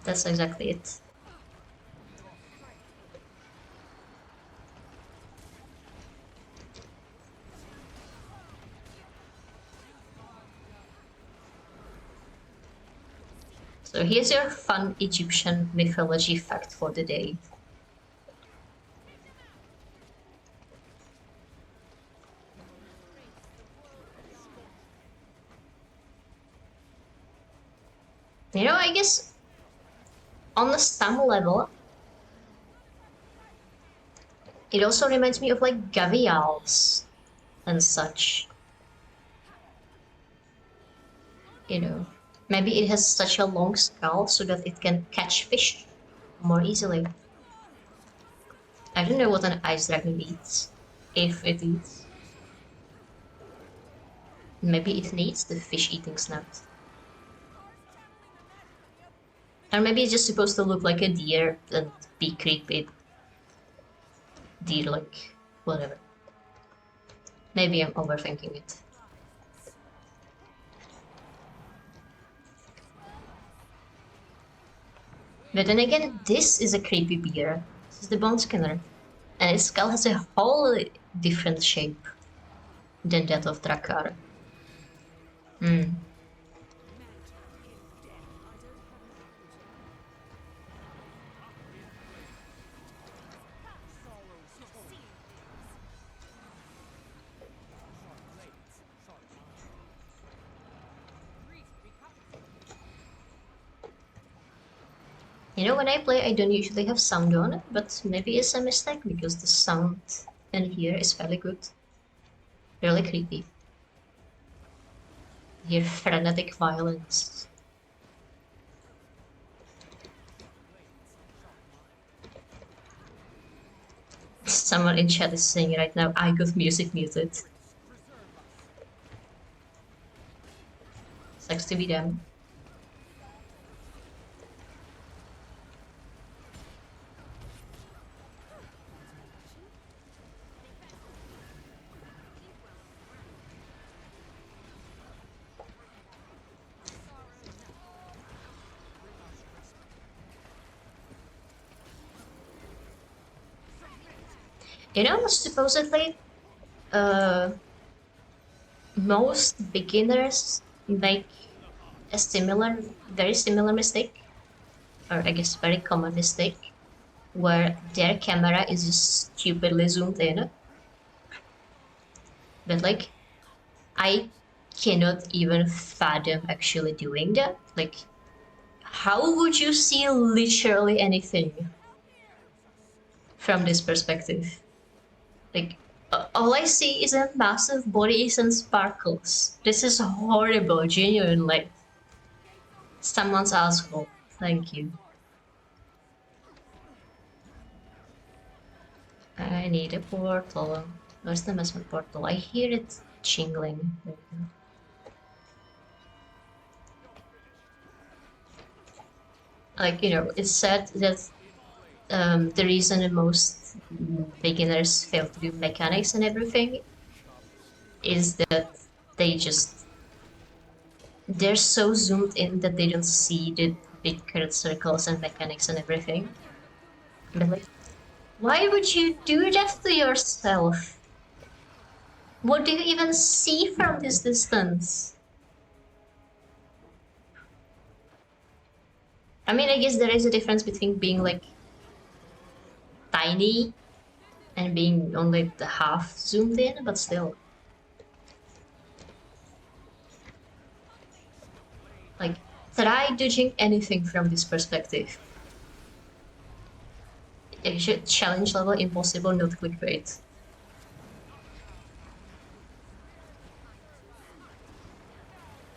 That's exactly it. So here's your fun Egyptian mythology fact for the day. You know, I guess on some level, it also reminds me of like gavials and such. You know, maybe it has such a long skull so that it can catch fish more easily. I don't know what an ice dragon eats, if it eats. Maybe it needs the fish-eating snout. Or maybe it's just supposed to look like a deer and be creepy. Deer-like, whatever. Maybe I'm overthinking it. But then again, this is a creepy beer. This is the Bone Skinner. And its skull has a whole different shape than that of Drakkar. You know, when I play, I don't usually have sound on, but maybe it's a mistake because the sound in here is fairly good. Really creepy. You hear frenetic violence. Someone in chat is saying right now, I got music muted. Sucks to be them. You know, supposedly, most beginners make a very similar mistake, or I guess very common mistake, where their camera is just stupidly zoomed in. But like, I cannot even fathom actually doing that. Like, how would you see literally anything from this perspective? Like, all I see is a massive bodies and sparkles. This is horrible, genuinely. Someone's asshole. Thank you. I need a portal. Where's the investment portal? I hear it jingling. Like, you know, it's said that the reason most beginners fail to do mechanics and everything is that they're so zoomed in that they don't see the big curved circles and mechanics and everything. But like, why would you do that to yourself? What do you even see from this distance? I mean, I guess there is a difference between being like tiny and being only the half zoomed in, but still. Like, try dodging anything from this perspective. It should challenge level impossible, not clickbait.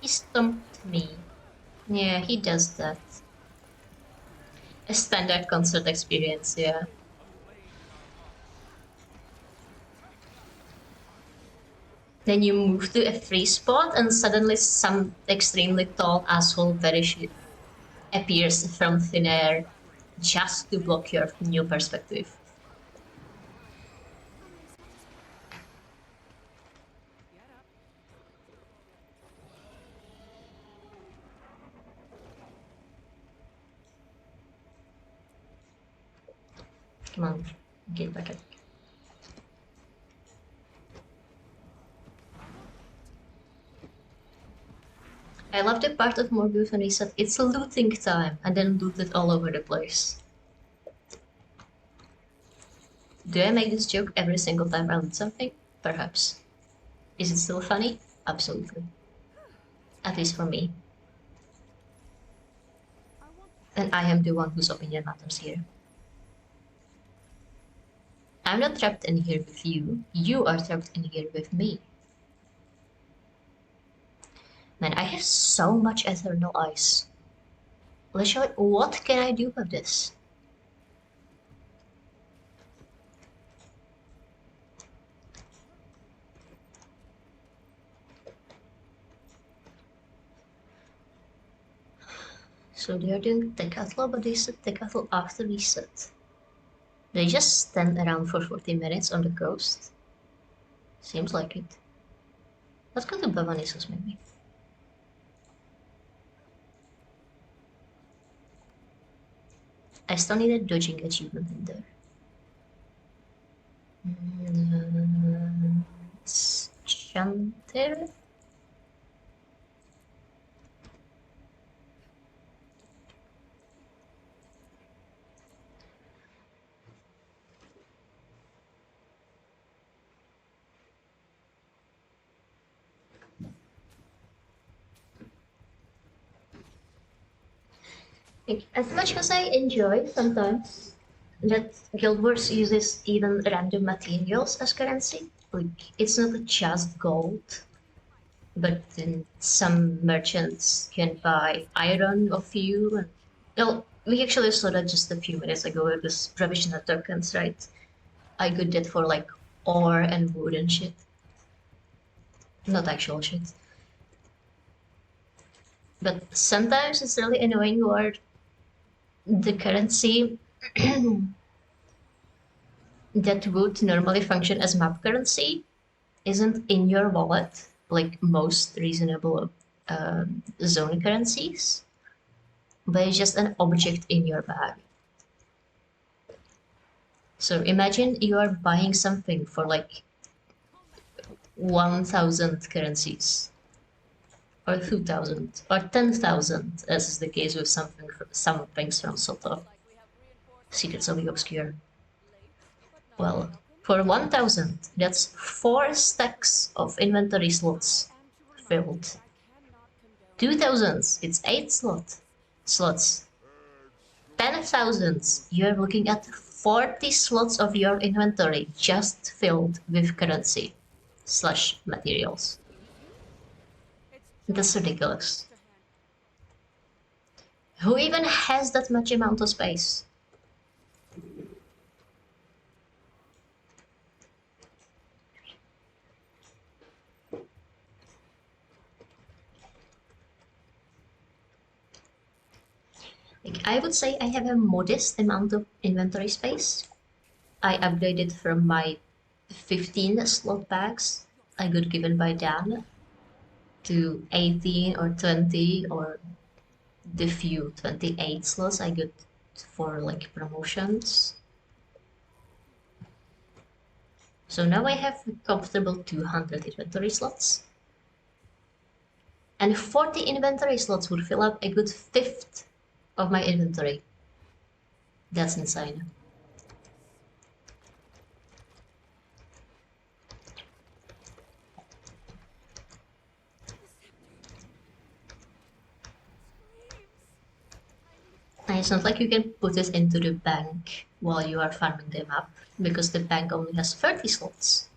He stumped me. Yeah, he does that. A standard concert experience, yeah. Then you move to a free spot and suddenly some extremely tall asshole appears from thin air just to block your new perspective. Come on, get back up. I love the part of Morbius when he said, it's looting time, and then looted all over the place. Do I make this joke every single time I loot something? Perhaps. Is it still funny? Absolutely. At least for me. And I am the one whose opinion matters here. I'm not trapped in here with you. You are trapped in here with me. Man, I have so much eternal ice. Literally, what can I do with this? So they're doing decathlon, but they said decathlon after reset. They just stand around for 40 minutes on the coast. Seems like it. Let's go to Bavanissos maybe. I still need a dodging achievement in there. Chanter? As much as I enjoy sometimes that Guild Wars uses even random materials as currency, like it's not just gold, but then some merchants can buy iron of you. And well, we actually saw that just a few minutes ago with this provisional tokens, right? I could get for like ore and wood and shit. Not actual shit. But sometimes it's really annoying where the currency that would normally function as map currency isn't in your wallet like most reasonable zone currencies, but it's just an object in your bag. So imagine you are buying something for like 1,000 currencies, or 2,000, or 10,000, as is the case with some things from Soto. Secrets of the Obscure. Well, for 1,000, that's 4 stacks of inventory slots filled. 2,000, it's 8 slots. 10,000, you're looking at 40 slots of your inventory just filled with currency / materials. That's ridiculous. Who even has that much amount of space? Like, I would say I have a modest amount of inventory space. I upgraded from my 15 slot bags I got given by Dan to 18 or 20, or the few 28 slots I got for like promotions. So now I have a comfortable 200 inventory slots. And 40 inventory slots would fill up a good fifth of my inventory. That's insane. And it's not like you can put it into the bank while you are farming them up, because the bank only has 30 slots.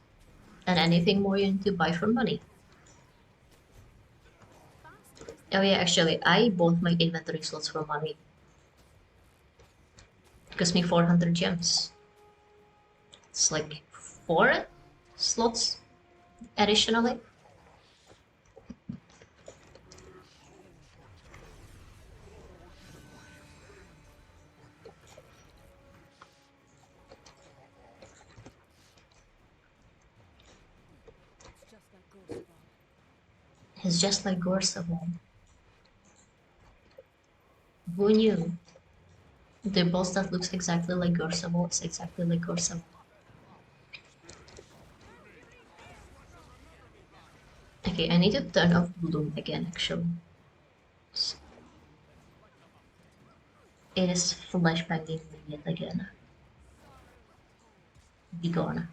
And anything more you need to buy for money. Oh yeah, actually, I bought my inventory slots for money. It cost me 400 gems. It's like 4 slots additionally. It's just like Gorsavon. Who knew? The boss that looks exactly like Gorsavon is exactly like Gorsavon. Okay, I need to turn off Bloom again, actually. It is flashbanging me yet again. Be gone.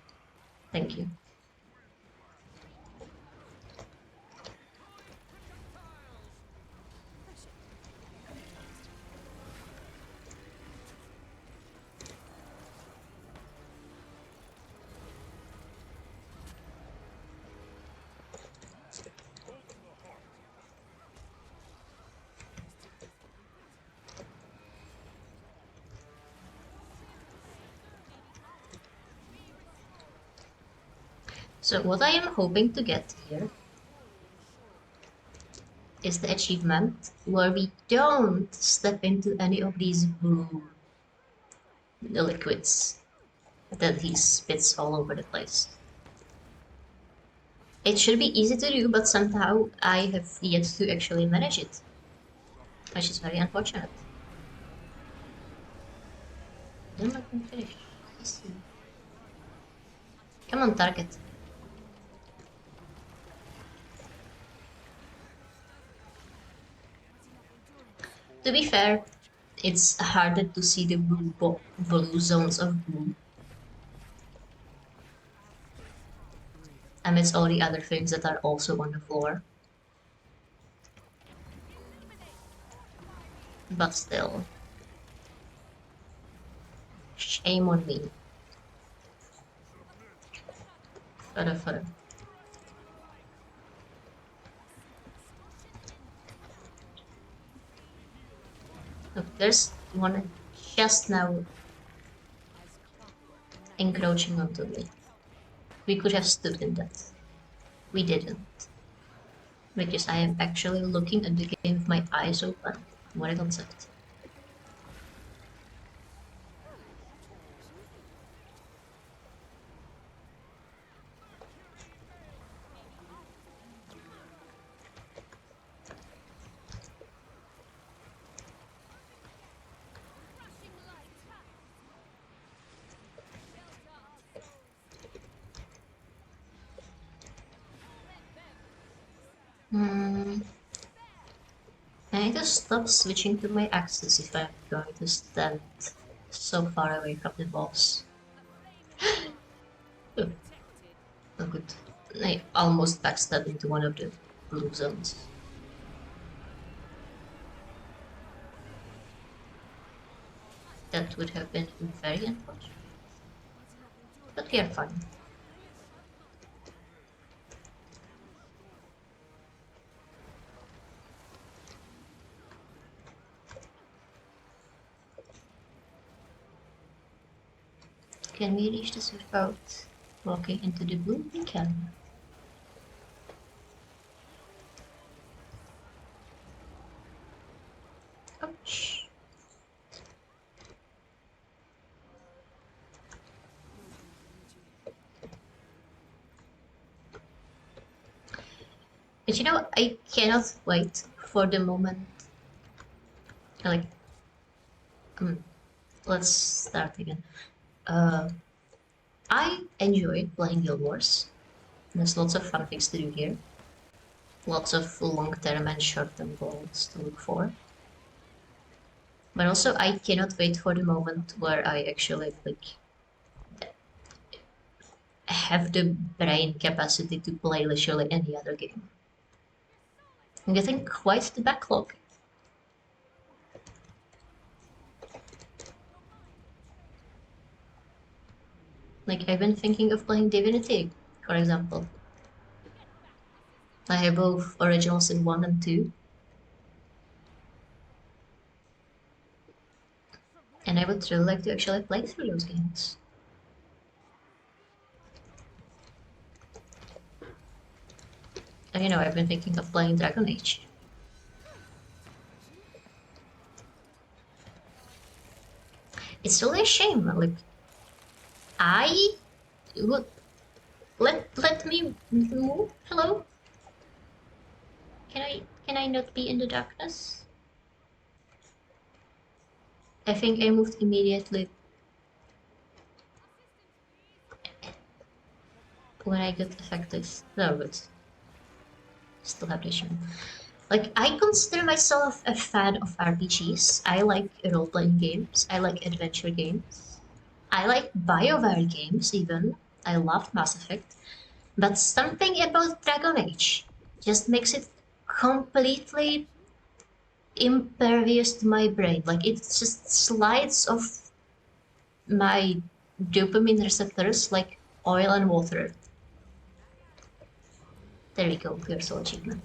Thank you. So what I am hoping to get here is the achievement where we don't step into any of these blue liquids that he spits all over the place. It should be easy to do, but somehow I have yet to actually manage it, which is very unfortunate. Don't let me finish. Come on, target. To be fair, it's harder to see the blue zones of blue amidst all the other things that are also on the floor. But still, shame on me. Further. Look, there's one just now encroaching onto me. We could have stood in that. We didn't. Because I am actually looking at the game with my eyes open. What a concept. I need to stop switching to my axes if I'm going to stand so far away from the boss. Oh, oh good. I almost backstabbed into one of the blue zones. That would have been very unfortunate. But we are fine. Can we reach this without walking into the blue? We can. Ouch. But you know, I cannot wait for the moment. Like, let's start again. I enjoy playing Guild Wars. There's lots of fun things to do here. Lots of long-term and short-term goals to look for. But also, I cannot wait for the moment where I actually have the brain capacity to play literally any other game. I'm getting quite the backlog. Like, I've been thinking of playing Divinity, for example. I have both originals in 1 and 2. And I would really like to actually play through those games. And you know, I've been thinking of playing Dragon Age. It's really a shame, like, I would let me move. Hello? Can I not be in the darkness? I think I moved immediately when I got affected. No, but still have the issue. Like, I consider myself a fan of RPGs. I like role-playing games. I like adventure games. I like BioWare games even. I love Mass Effect. But something about Dragon Age just makes it completely impervious to my brain. Like, it just slides off my dopamine receptors like oil and water. There we go, Pure achievement.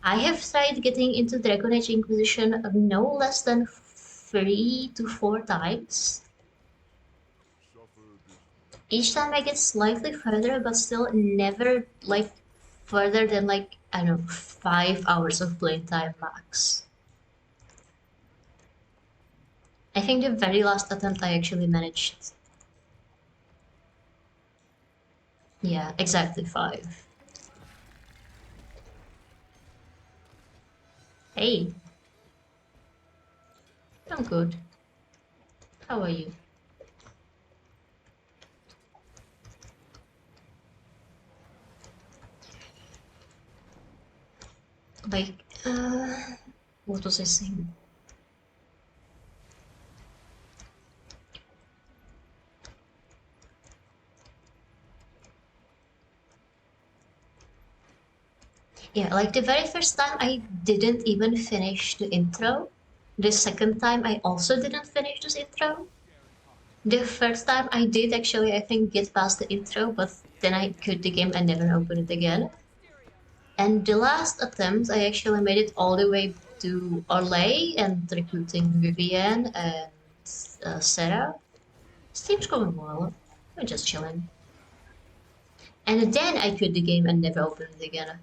I have tried getting into Dragon Age Inquisition no less than 3 to 4 times. Each time I get slightly further, but still never like further than like, I don't know, 5 hours of playtime max. I think the very last attempt I actually managed. Yeah, exactly 5. Hey. I'm good. How are you? Like, what was I saying? Yeah, like the very first time I didn't even finish the intro. The second time I also didn't finish this intro. The first time I did actually, I think, get past the intro, but then I quit the game and never opened it again. And the last attempt, I actually made it all the way to Orlais and recruiting Vivienne and Sarah. Steam's going well. We're just chilling. And then I quit the game and never opened it again.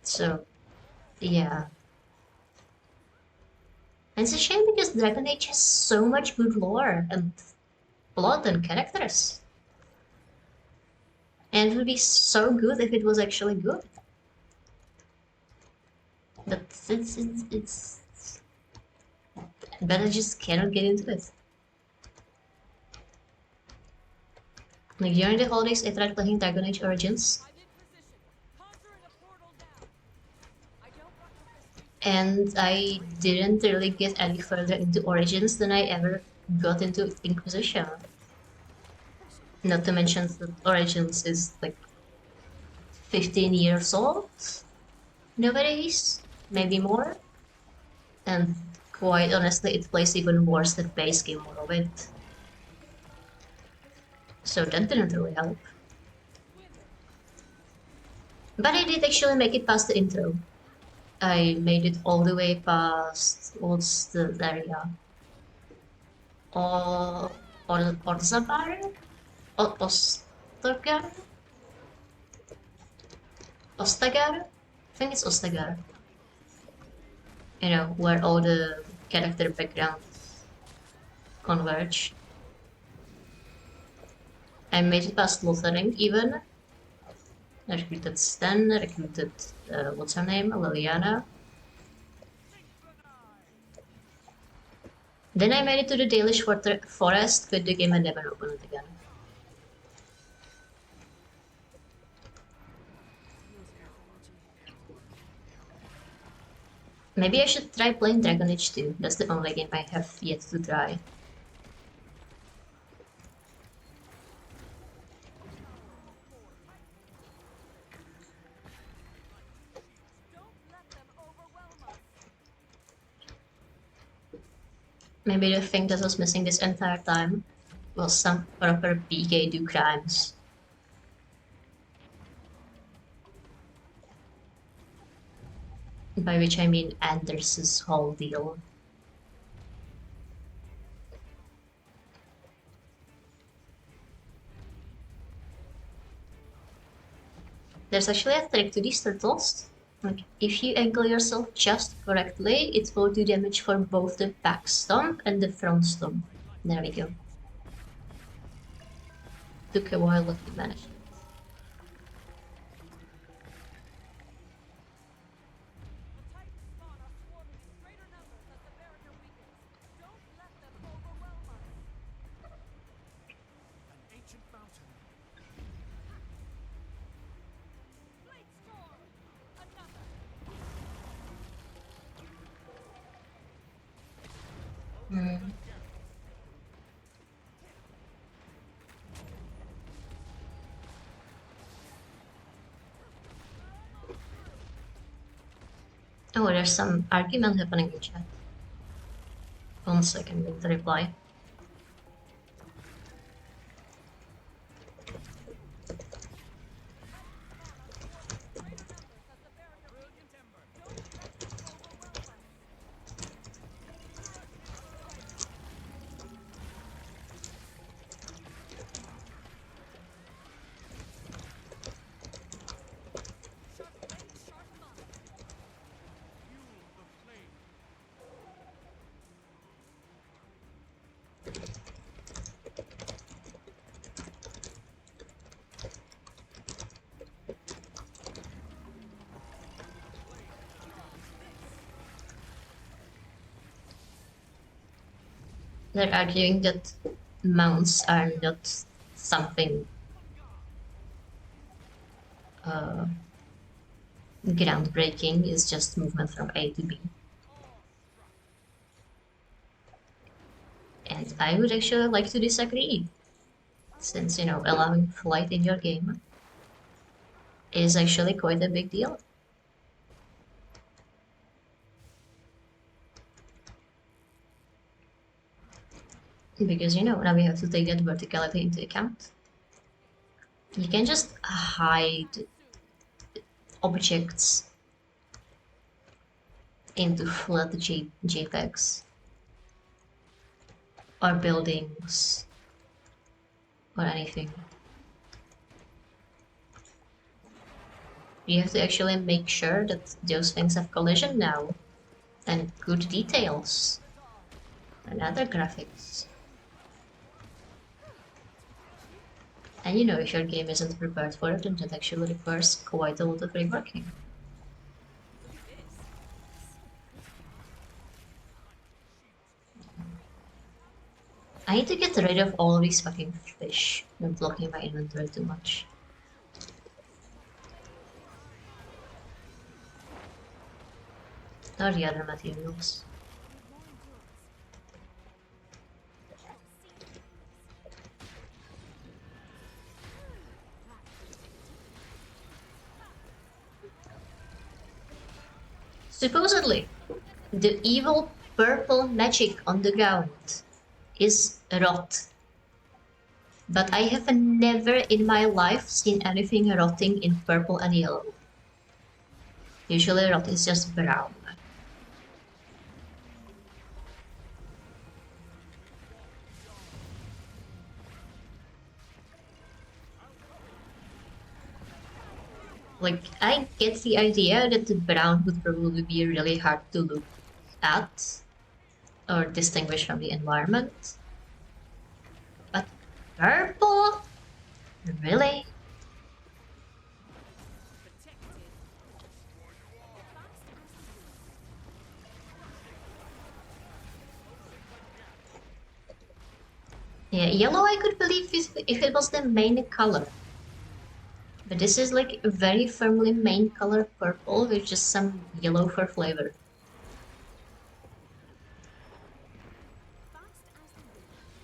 So, yeah. And it's a shame because Dragon Age has so much good lore and plot and characters. And it would be so good if it was actually good. But it's but I just cannot get into it. Like during the holidays, I tried playing Dragon Age Origins, and I didn't really get any further into Origins than I ever got into Inquisition. Not to mention that Origins is like 15 years old nowadays, maybe more. And quite honestly, it plays even worse than base game all of it. So that didn't really help. But I did actually make it past the intro. I made it all the way past what's the area? Or Orzabar? Ostagar? Ostagar? I think it's Ostagar. You know, where all the character backgrounds converge. I made it past Lothering even. I recruited Sten, recruited, what's her name? Liliana. Then I made it to the Dalish Forest, quit the game and never opened it again. Maybe I should try playing Dragon Age 2. That's the only game I have yet to try. Maybe the thing that was missing this entire time was some proper PK do crimes. By which I mean Anders' whole deal. There's actually a trick to these turtles. Like, if you angle yourself just correctly, it will do damage for both the back stomp and the front stomp. There we go. Took a while, but we managed. Hmm. Oh, there's some argument happening in chat. 1 second, with the reply. They're arguing that mounts are not something uh, groundbreaking, it's just movement from A to B. And I would actually like to disagree, since, you know, allowing flight in your game is actually quite a big deal. Because, you know, now we have to take that verticality into account. You can just hide objects into flat JPEGs or buildings or anything. You have to actually make sure that those things have collision now, and good details, and other graphics. And you know, if your game isn't prepared for it, then that actually requires quite a lot of reworking. I need to get rid of all these fucking fish. They're blocking my inventory too much. Or the other materials. Supposedly, the evil purple magic on the ground is rot. But I have never in my life seen anything rotting in purple and yellow. Usually rot is just brown. Like, I get the idea that the brown would probably be really hard to look at or distinguish from the environment. But purple? Really? Yeah, yellow I could believe if it was the main color. But this is like a very firmly main color purple with just some yellow for flavor.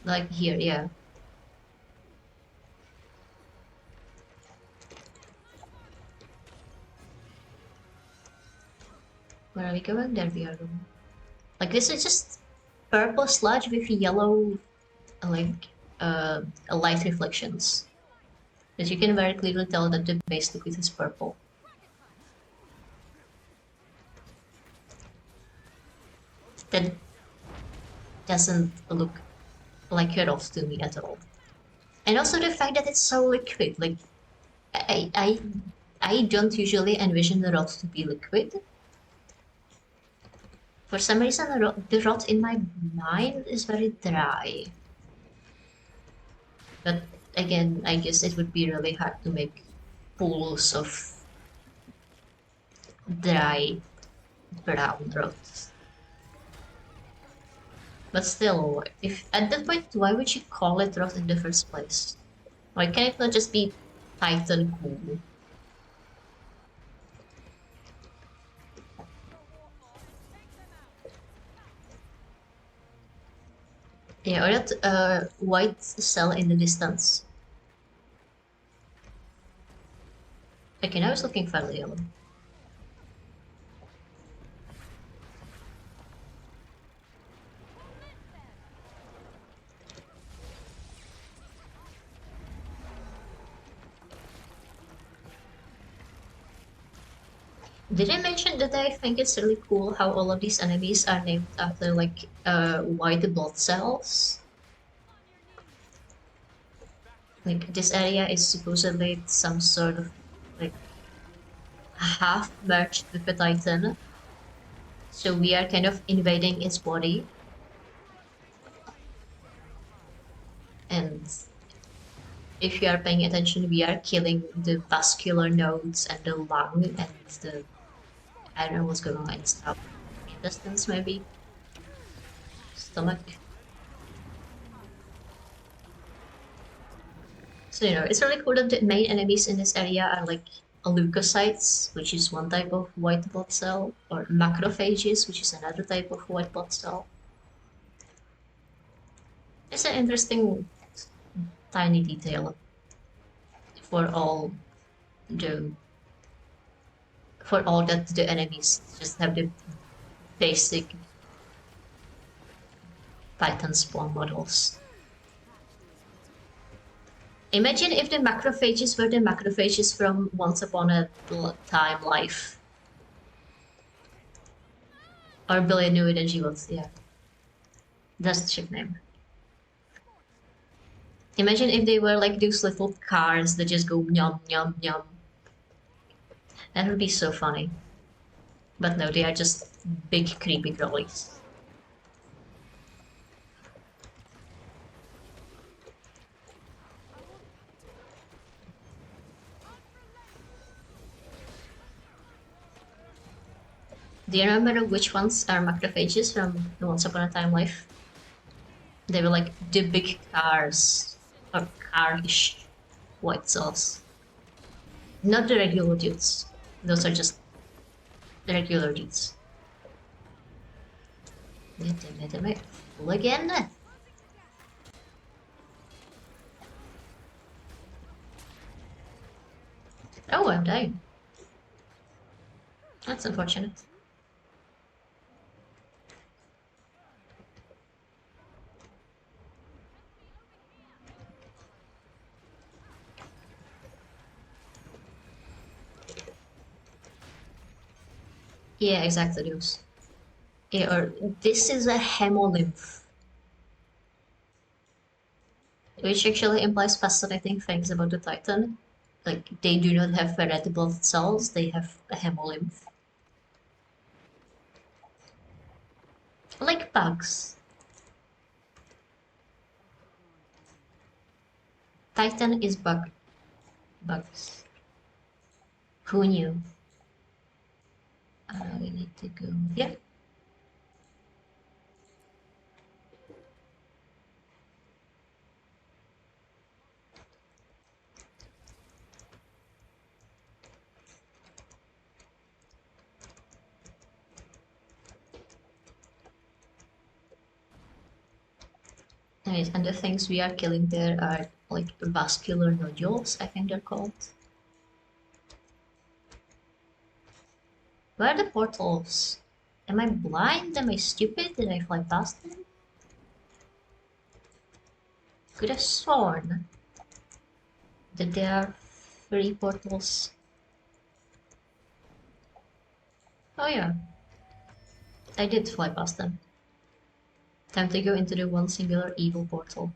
Like here, yeah. Where are we going? There we are. Like this is just purple sludge with yellow, like, light reflections. But you can very clearly tell that the base liquid is purple. That doesn't look like a rot to me at all. And also the fact that it's so liquid, like, I don't usually envision the rot to be liquid. For some reason, the rot in my mind is very dry. But again, I guess it would be really hard to make pools of dry brown rot. But still, if at that point, why would you call it rot in the first place? Why can't it not just be Titan cool? Yeah, or that white cell in the distance. Okay, now it's looking fairly yellow. Did I mention that I think it's really cool how all of these enemies are named after like white blood cells? Like this area is supposedly some sort of like half merged with the Titan. So we are kind of invading its body. And if you are paying attention, we are killing the vascular nodes and the lung and the, I don't know what's going on in stuff. Intestines maybe? Stomach? So, you know, it's really cool that the main enemies in this area are like leukocytes, which is one type of white blood cell, or macrophages, which is another type of white blood cell. It's an interesting tiny detail for all the for all that the enemies just have the basic Titan spawn models. Imagine if the macrophages were the macrophages from Once Upon a Time Life. Or Byly New Energy was, yeah. That's the ship name. Imagine if they were like those little cars that just go yum yum yum. That would be so funny. But no, they are just big creepy girlies. Do you remember which ones are macrophages from the Once Upon a Time Life? They were like the big cars, or car-ish white sauce. Not the regular dudes. Those are just the regular dudes. Damn it. Full again? Oh, I'm dying. That's unfortunate. Yeah, exactly those. Yeah, or this is a hemolymph, which actually implies fascinating things about the Titan. Like, they do not have red blood cells, they have a hemolymph. Like bugs. Titan is bugs. Who knew? We need to go here. Nice. And the things we are killing there are like vascular nodules, I think they're called. Where are the portals? Am I blind? Am I stupid? Did I fly past them? Could have sworn that there are 3 portals. Oh yeah, I did fly past them. Time to go into the one singular evil portal.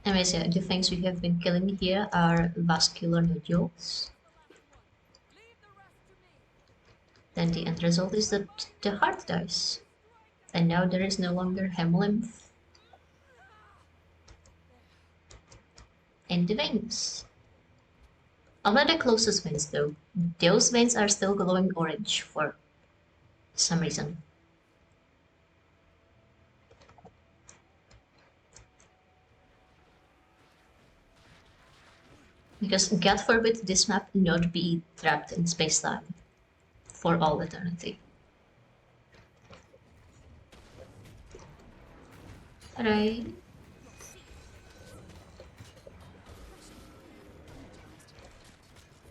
Anyways, yeah, the things we have been killing here are vascular nodules. Then the end result is that the heart dies. And now there is no longer hemolymph in the veins. Only the closest veins though. Those veins are still glowing orange for some reason. Because God forbid this map not be trapped in space-time for all eternity. Right.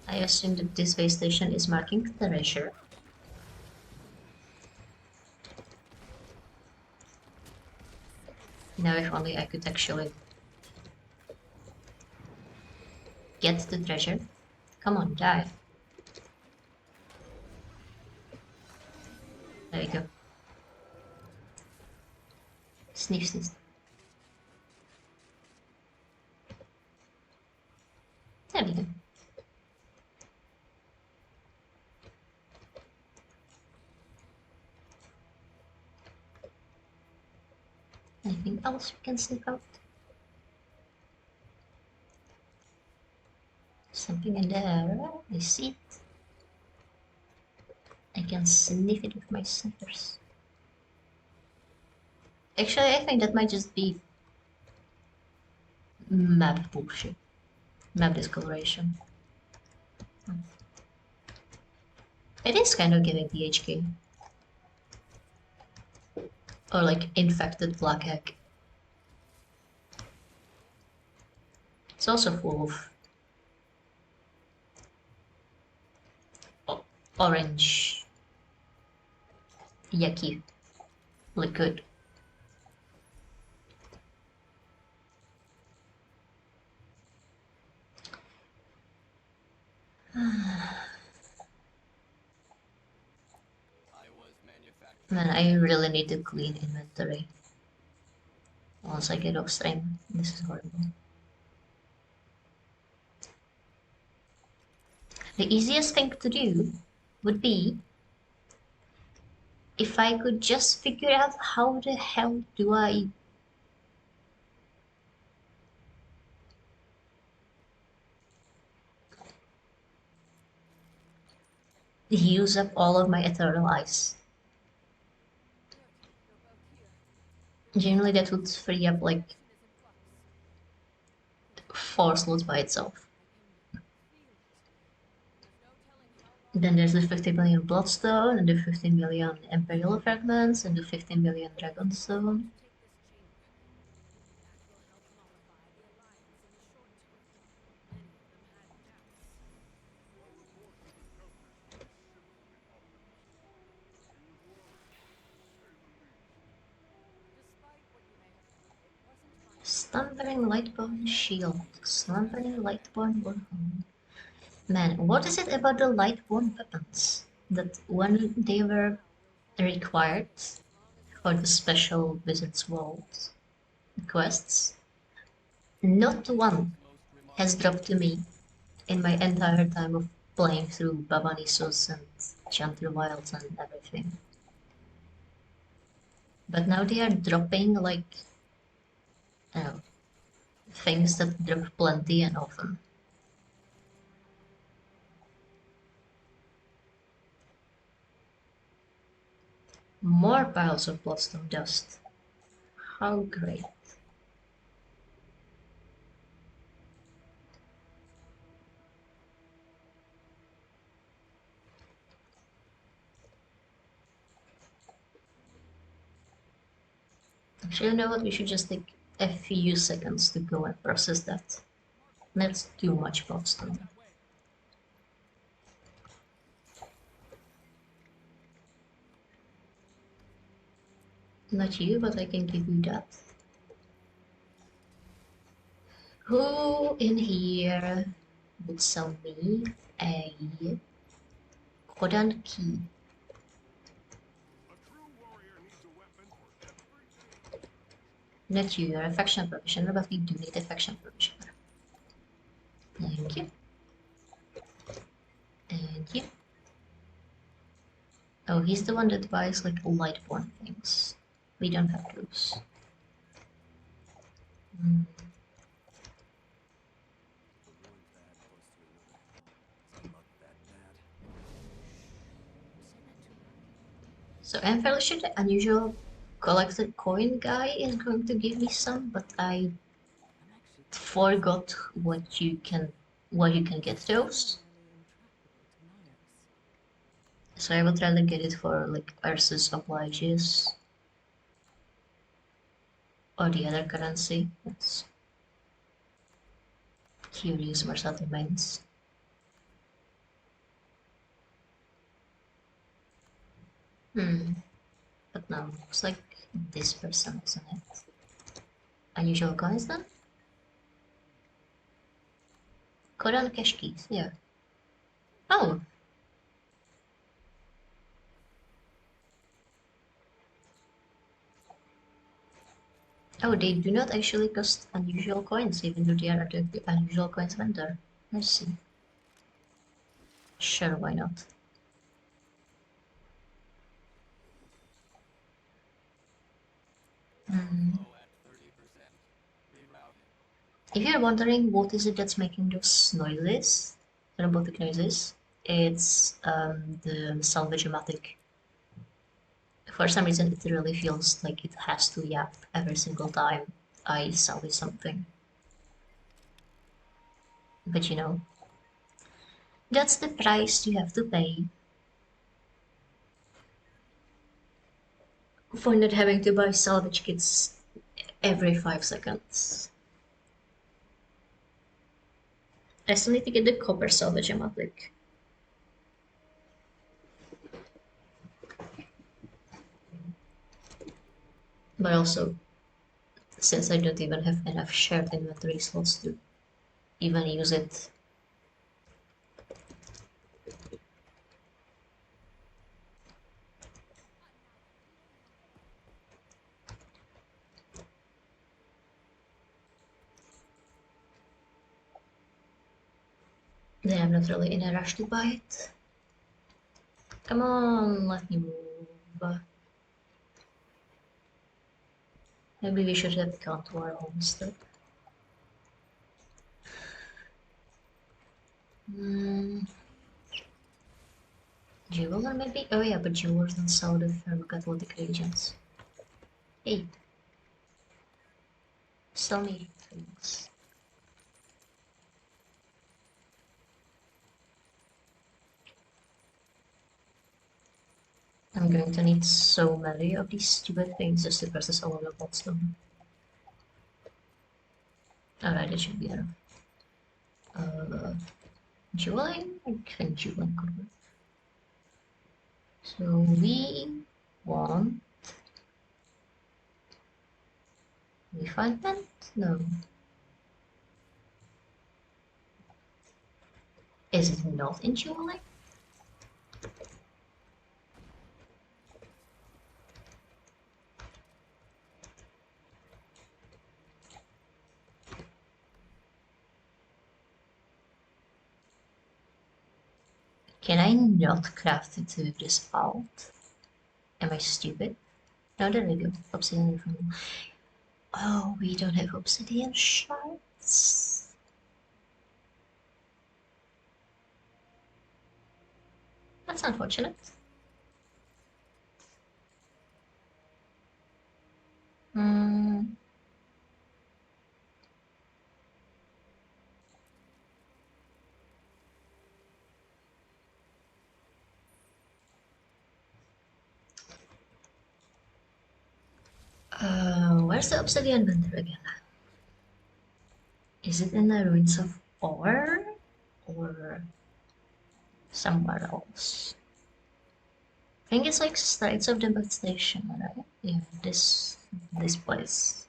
I assume that this base station is marking treasure. Now if only I could actually get the treasure. Come on, die. There we go. Sniff, sniff. There we go. Anything else we can sniff out? Something in there. I see it. I can sniff it with my sniffers. Actually, I think that might just be map bullshit. Map discoloration. It is kind of giving DHK. Or like infected black egg. It's also full of orange yucky liquid. Man, I really need to clean inventory once I get off stream. This is horrible. The easiest thing to do would be if I could just figure out how the hell do I use up all of my eternal ice. Generally that would free up like 4 slots by itself. Then there's the 50 million Bloodstone, and the 15 million Imperial Fragments, and the 15 million Dragonstone. Slumbering Lightborn Shield, Slumbering Lightborn Warhammer. Man, what is it about the Lightborn weapons that when they were required for the special Wizard's Vault quests, not one has dropped to me in my entire time of playing through Babanisos and Chanter Wilds and everything. But now they are dropping like, I don't know, things that drop plenty and often. More piles of Bloodstone dust. How great. Actually, you know what? We should just take a few seconds to go and process that. That's too much Bloodstone. Not you, but I can give you that. Who in here would sell me a Kodan key? Not you, you're a faction provisioner, but we do need a faction provisioner. Thank you. Thank you. Oh, he's the one that buys like Lightborn things. We don't have those. So I'm fairly sure the unusual collected coin guy is going to give me some, but I forgot what you can get those. So I will try to get it for like Ursus Obliges or the other currency. That's curious what that means. But no, looks like this person, isn't it? Unusual coins then? Koran cash keys, yeah. Oh! Oh, they do not actually cost unusual coins, even though they are the unusual coins vendor. I see. Sure, why not? If you're wondering what is it that's making those noises, robotic noises, it's the salvage-o-matic. For some reason, it really feels like it has to yap every single time I salvage something. But you know, that's the price you have to pay for not having to buy salvage kits every 5 seconds. I still need to get the copper salvage-o-matic. But also, since I don't even have enough shared inventory slots to even use it, Then I'm not really in a rush to buy it. Come on, let me move. Maybe we should have gone to our homestead. Jeweler maybe? Oh yeah, but jewelers don't sell the catalytic reagents. Hey, sell me things. I'm going to need so many of these stupid things just to process all of the bloodstone. Alright, it should be enough. Jeweling? I think jeweling could work. So we want refinement? No. Is it not in jeweling? Can I not craft it with this alt? Am I stupid? No, there we go. Obsidian from. Oh, we don't have obsidian shards. That's unfortunate. Hmm. Where's the obsidian vendor again? Is it in the ruins of ore or somewhere else? I think it's like Straits of Devastation, right? Yeah, this place.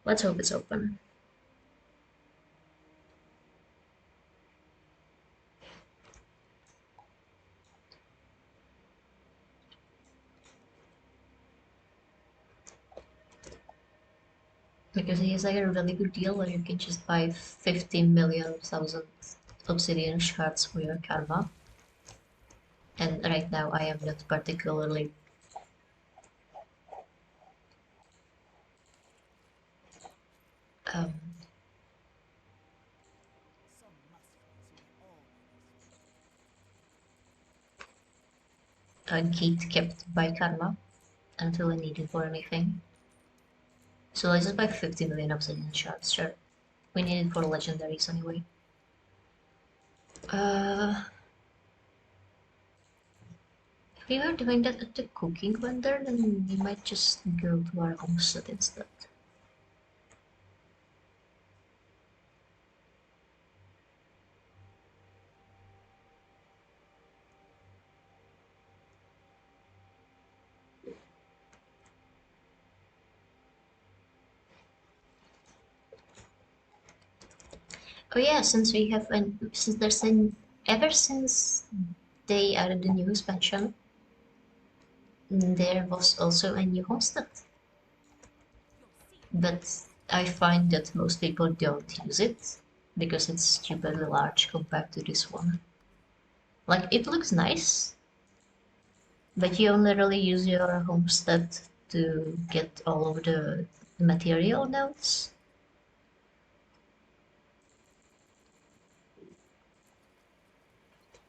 Let's hope it's open. Because he has like a really good deal where you can just buy 50,000,000 obsidian shards for your karma. And right now I am not particularly um, gate kept by karma until I need it for anything. So let's just buy 50 million obsidian shards, sure. We need it for legendaries anyway. If we were doing that at the cooking vendor, then we might just go to our homestead instead. Oh yeah, since we have since there's an ever since they added the new expansion, there was also a new homestead. But I find that most people don't use it because it's stupidly large compared to this one. Like it looks nice, but you only really use your homestead to get all of the material nodes.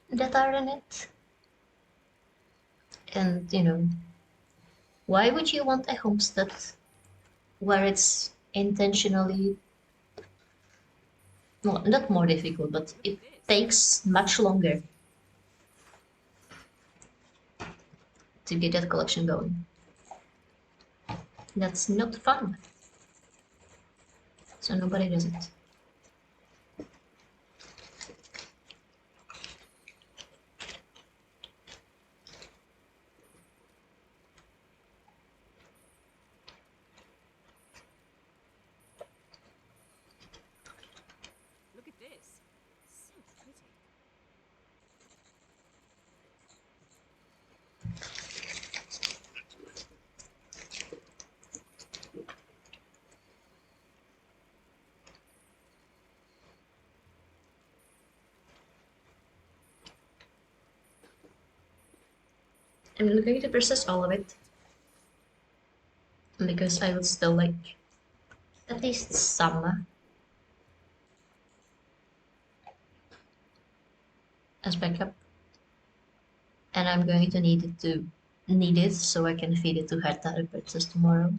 That are in it. And you know, why would you want a homestead where it's intentionally, well, not more difficult, but it takes much longer to get that collection going? That's not fun. So nobody does it. Look at this. So pretty. I'm going to persist all of it because I would still like at least some as backup, and I'm going to need it so I can feed it to Herta the princess tomorrow.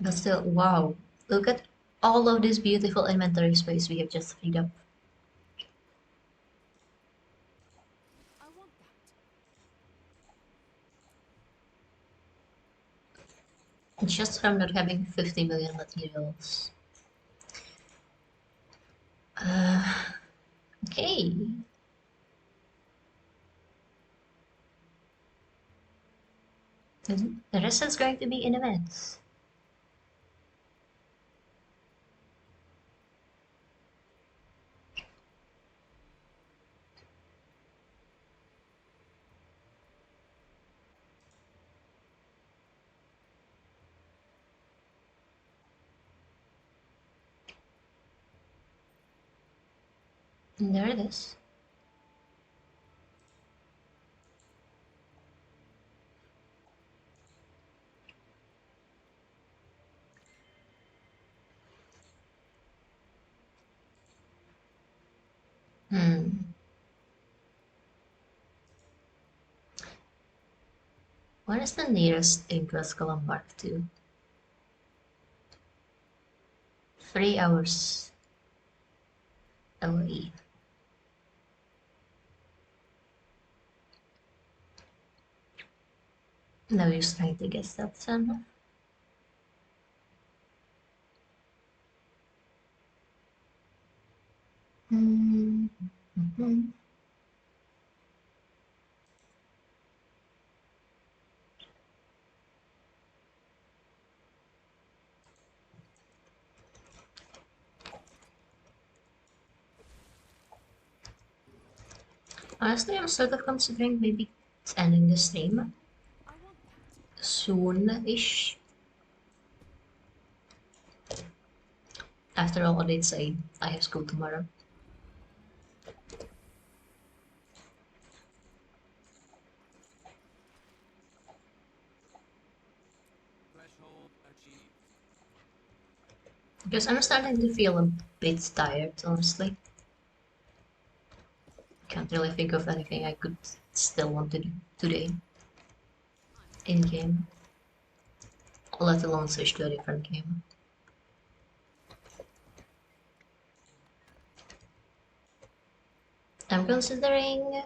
But still, wow! Look at all of this beautiful inventory space we have just freed up. I want that. Just from not having 50 million materials. Okay. The rest is going to be in a minute. And there it is. Hmm. What is the nearest Inquest Column Mark to? 3 hours away. No use trying to guess that, son. Mm-hmm. Honestly, I'm sort of considering maybe ending the stream I want that. soon-ish. After all, I did say I have school tomorrow. Threshold achieved. Because I'm starting to feel a bit tired, honestly. Can't really think of anything I could still want to do today in game, let alone switch to a different game. I'm considering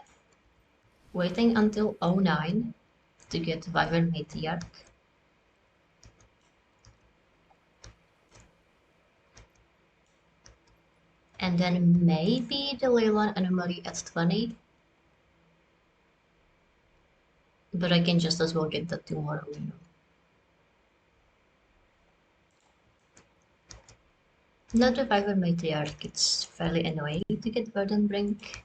waiting until 09 to get Wyvern Matriarch. And then maybe the Leyland Anomaly at 20. But I can just as well get that tomorrow, you know. Not the Wyvern Matriarch, it's fairly annoying to get Burden Brink.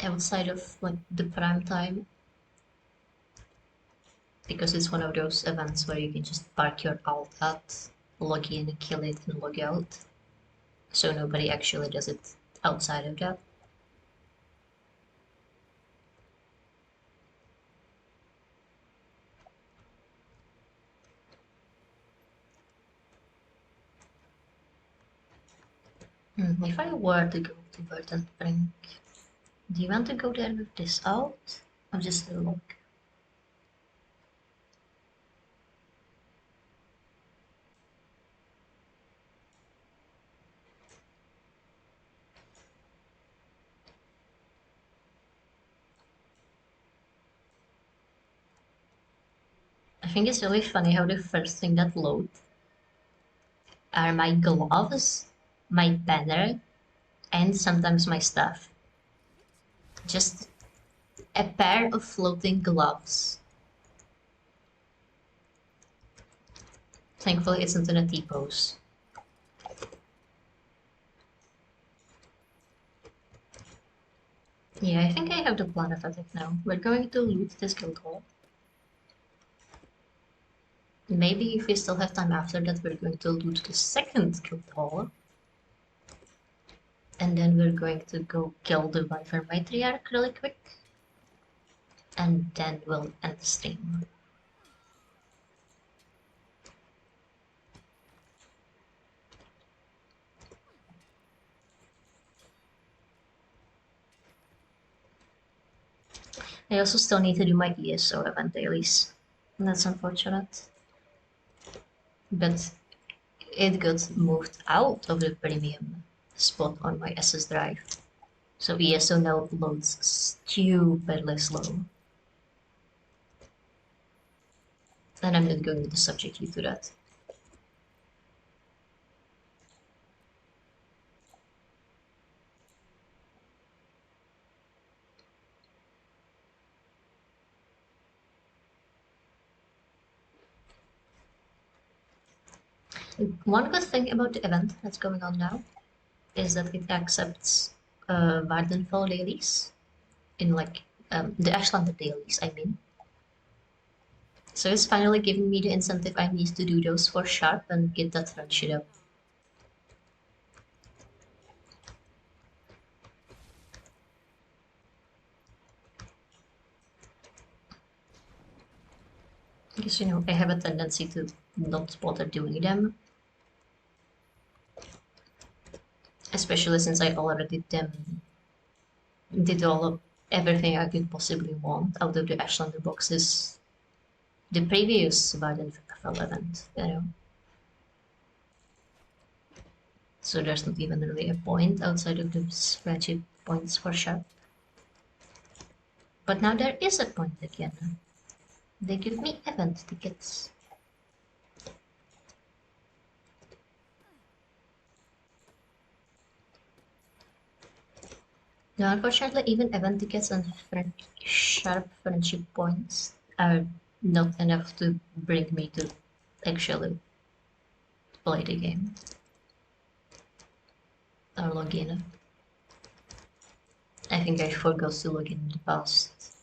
Outside of like the prime time, because it's one of those events where you can just park your alt at, log in, kill it, and log out. So nobody actually does it outside of that. If I were to go to Burden Brink, do you want to go there with this out? Or just a look? I think it's really funny how the first thing that loads are my gloves, my banner, and sometimes my stuff. Just a pair of floating gloves. Thankfully, it's not in a T-pose. Yeah, I think I have the plan of attack now. We're going to loot this guild hall. Maybe if we still have time after that, we're going to loot the second guild hall. And then we're going to go kill the Wyvern Matriarch really quick. And then we'll end the stream. I also still need to do my ESO event dailies. And that's unfortunate. But it got moved out of the premium spot on my SS drive. So ESO now loads stupidly slow. And I'm not going to subject you to that. One good thing about the event that's going on now is that it accepts Vardenfell dailies in like the Ashlander dailies, I mean. So it's finally giving me the incentive I need to do those for Sharp and get that friendship up. Because, you know, I have a tendency to not bother doing them. Especially since I already did all of everything I could possibly want out of the Ashlander boxes the previous Vardenfell event, you know. So there's not even really a point outside of those friendship points for Sharp. But now there is a point again. They give me event tickets. Now, unfortunately, even event tickets and Sharp friendship points are not enough to bring me to actually play the game or log in. I think I forgot to log in the past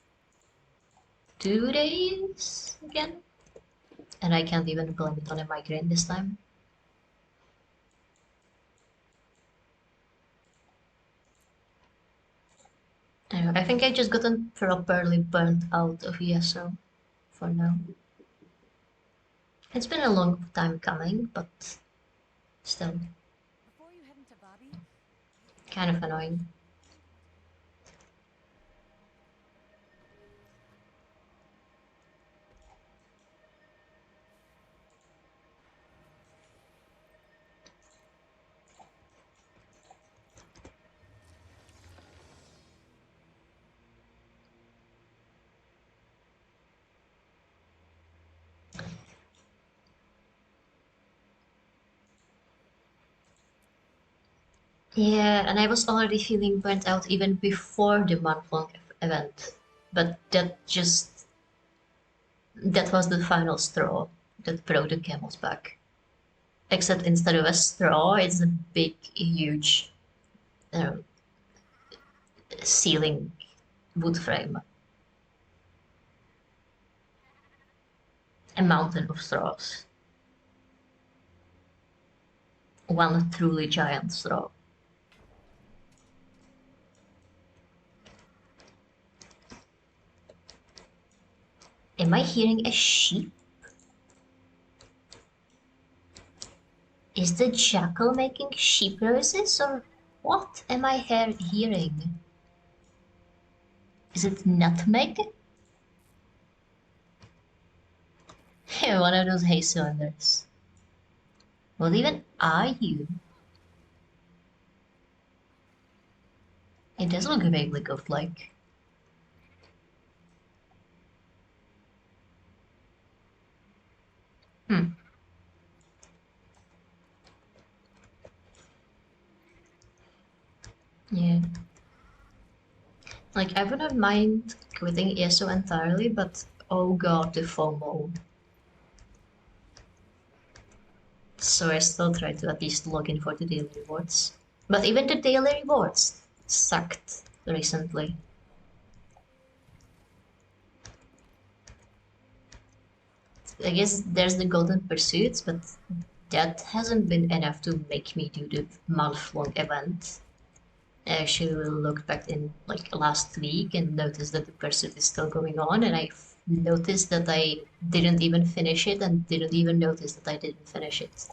2 days again, and I can't even blame it on a migraine this time. I think I just gotten properly burnt out of ESO for now. It's been a long time coming, but still Before you head into Bobby, kind of annoying. Yeah, and I was already feeling burnt out even before the month-long event, but that was the final straw that brought the camel's back. Except instead of a straw, it's a big, huge ceiling wood frame. A mountain of straws. One truly giant straw. Am I hearing a sheep? Is the jackal making sheep noises, or what am I hearing? Is it nutmeg? One of those hay cylinders. What even are you? It does look vaguely goat-like. Hmm. Yeah. Like, I wouldn't mind quitting ESO entirely, but oh god, the FOMO. So I still try to at least log in for the daily rewards. But even the daily rewards sucked recently. I guess there's the Golden Pursuits, but that hasn't been enough to make me do the month-long event. I actually looked back in like last week and noticed that the pursuit is still going on, and I noticed that I didn't even finish it and didn't even notice that I didn't finish it.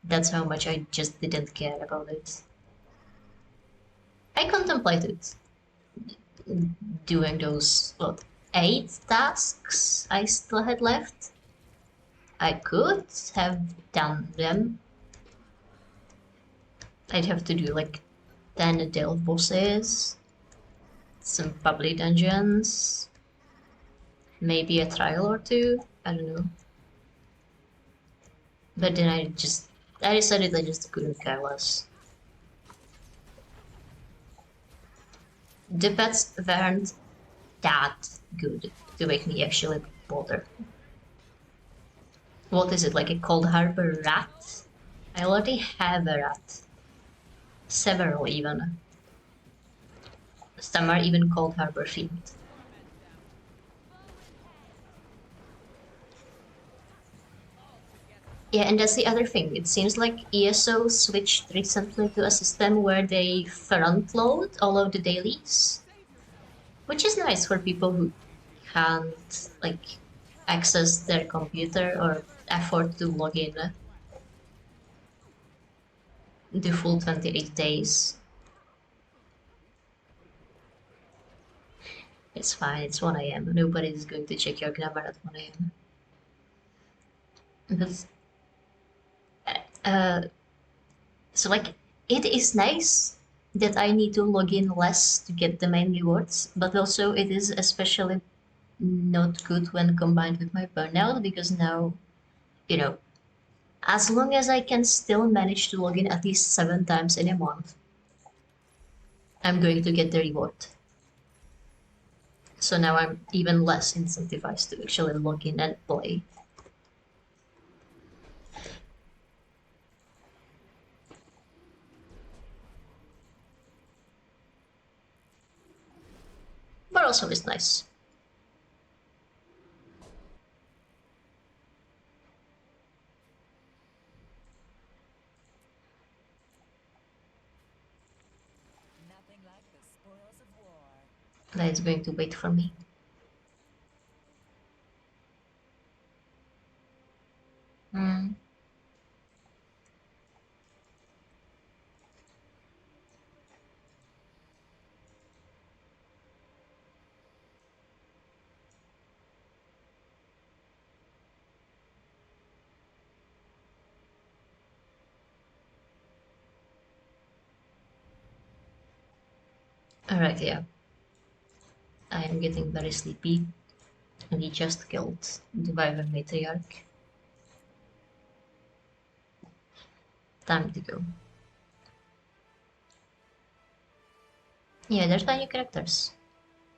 That's how much I just didn't care about it. I contemplated doing those, what, 8 tasks I still had left. I could have done them. I'd have to do like 10 delve bosses, some public dungeons, maybe a trial or two, I don't know. But then I decided I just couldn't care less. The pets weren't that good to make me actually bother. What is it, like a Coldharbour rat? I already have a rat. Several even. Some are even Coldharbour themed. Yeah, and that's the other thing. It seems like ESO switched recently to a system where they front load all of the dailies, which is nice for people who can't like access their computer or afford to log in the full 28 days. It's fine, it's 1 a.m. Nobody's going to check your grammar at 1 a.m. But so like it is nice that I need to log in less to get the main rewards, but also it is especially not good when combined with my burnout because now, you know, as long as I can still manage to log in at least 7 times in a month, I'm going to get the reward. So now I'm even less incentivized to actually log in and play. But also it's nice. Nothing like the spoils of war. That it's going to wait for me. Hmm. Alright, yeah. I am getting very sleepy. And he just killed the Wyvern Matriarch. Time to go. Yeah, there's my new characters.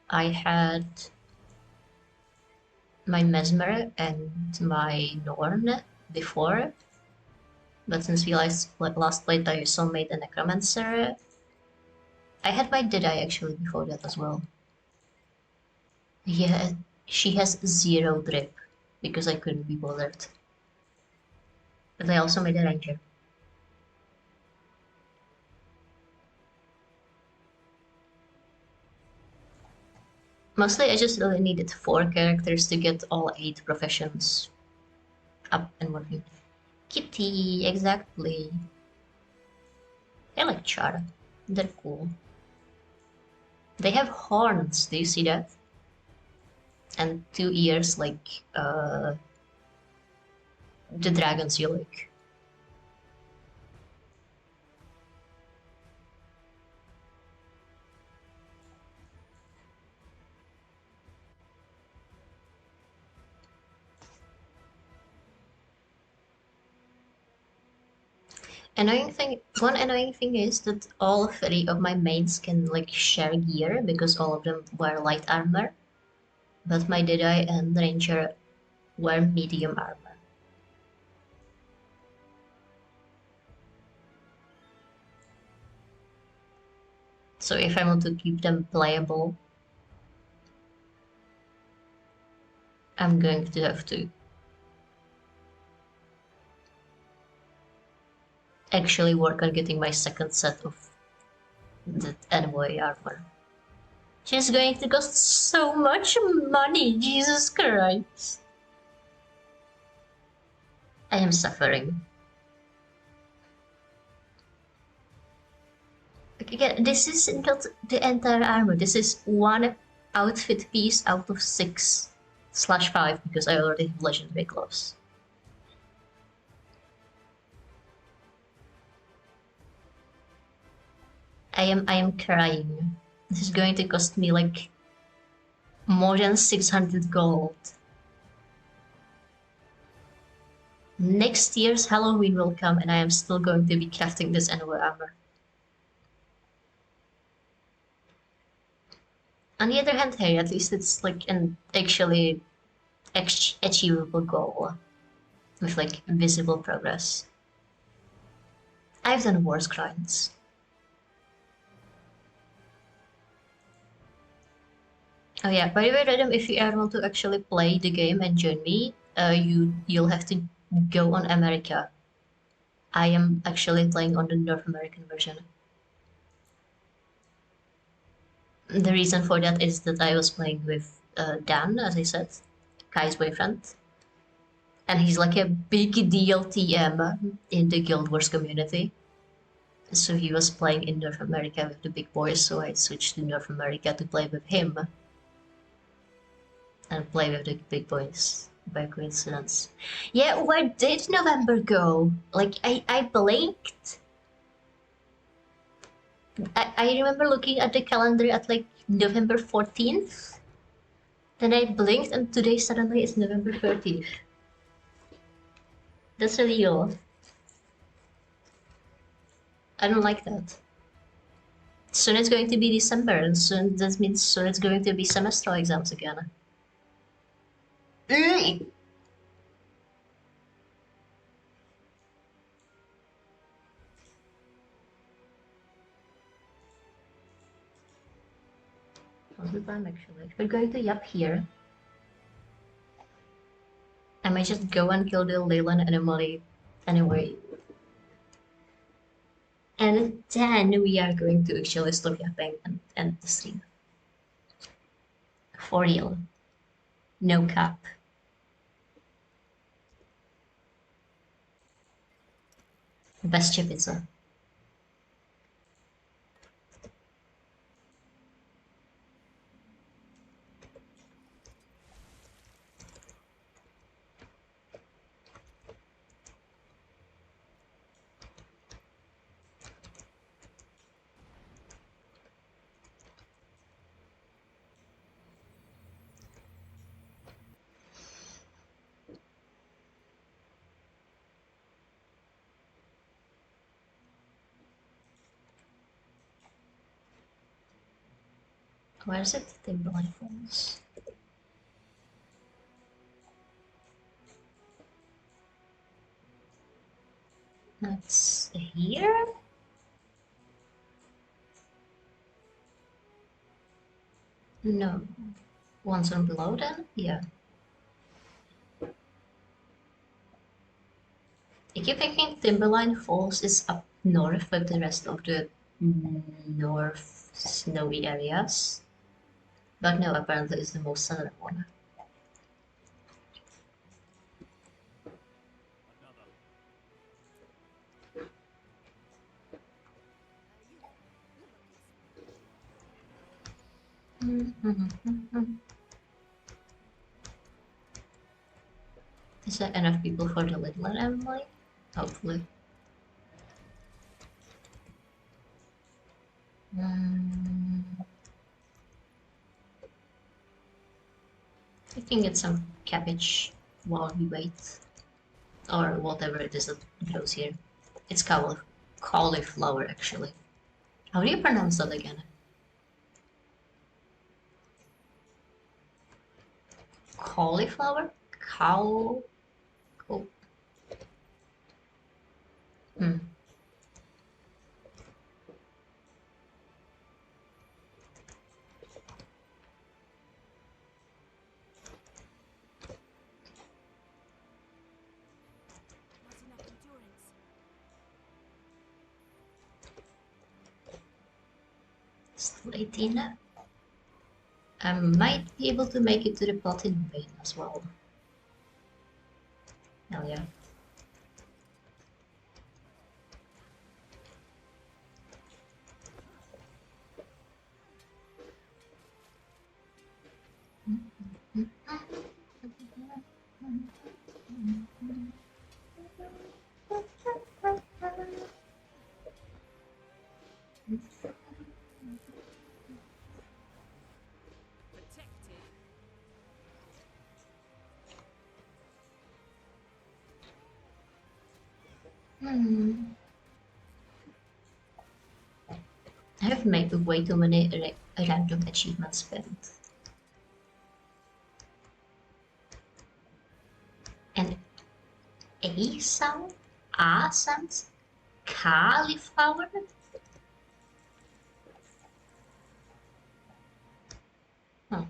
I had my Mesmer and my Norn before, but since we last played, I also made a Necromancer. I had my Deadeye actually before that as well. Yeah, she has 0 drip because I couldn't be bothered. But I also made a Ranger. Mostly I just really needed 4 characters to get all 8 professions up and working. Kitty, exactly. I like Char. They're cool. They have horns, do you see that? And 2 ears like the dragons you like. One annoying thing is that all 3 of my mains can like share gear because all of them wear light armor, but my Deadeye and Ranger wear medium armor. So if I want to keep them playable, I'm going to have to actually work on getting my second set of the envoy armor. She's going to cost so much money, Jesus Christ. I am suffering. Again, this is not the entire armor. This is one outfit piece out of 6/5 because I already have legendary gloves. I am crying. This is going to cost me like more than 600 gold. Next year's Halloween will come and I am still going to be crafting this annual armor. On the other hand, hey, at least it's like an actually achievable goal with like visible progress. I've done worse grinds. Oh yeah, by the way, Redem, if you ever want to actually play the game and join me, you'll have to go on America. I am actually playing on the North American version. The reason for that is that I was playing with Dan, as I said, Kai's boyfriend, and he's like a big deal TM in the Guild Wars community. So he was playing in North America with the big boys, so I switched to North America to play with him and play with the big boys by coincidence. Yeah, where did November go? Like, I blinked. I remember looking at the calendar at like November 14th. Then I blinked and today suddenly it's November 30th. That's really odd. I don't like that. Soon it's going to be December and soon that means soon it's going to be semestral exams again. How's the time actually? We're going to Yup here. I might just go and kill the Leyland anomaly anyway. And then we are going to actually stop yapping and end the stream. For real. No cap. Best chip pizza. Where is it? Timberline Falls. That's here? No. One's on below then? Yeah. I keep thinking Timberline Falls is up north with the rest of the north snowy areas. But no, apparently it's the most southern one. Is there enough people for the little Emily? Hopefully. I can get some cabbage while we wait. Or whatever it is that grows here. It's cauliflower actually. How do you pronounce that again? Cauliflower? Cow? Oh. Hmm. Still 18. I might be able to make it to the platinum vein as well. Hell yeah. Protected. I have made way too many random achievements spent. And A sound? A sounds? Cauliflower? Huh.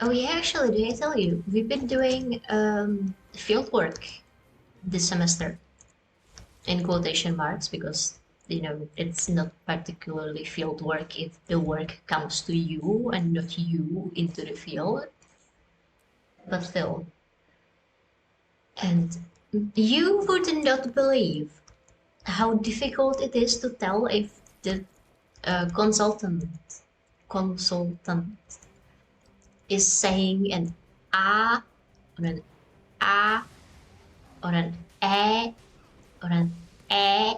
Oh yeah, actually, did I tell you? We've been doing field work this semester. In quotation marks, because it's not particularly field work if the work comes to you and not you into the field, but still. And you would not believe how difficult it is to tell if the consultant is saying an a or an a or an e or an e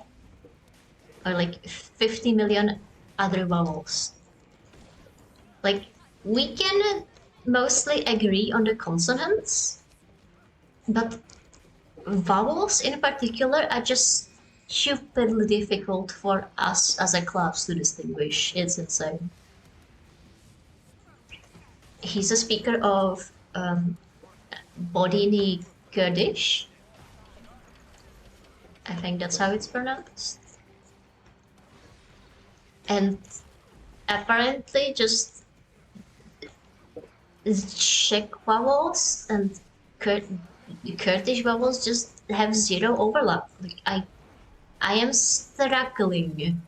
or like 50 million other vowels. Like, we can mostly agree on the consonants, but vowels in particular are just stupidly difficult for us as a class to distinguish. It's insane. He's a speaker of Bodini Kurdish. I think that's how it's pronounced. And apparently just Czech vowels and Kurdish vowels just have zero overlap. Like, I am struggling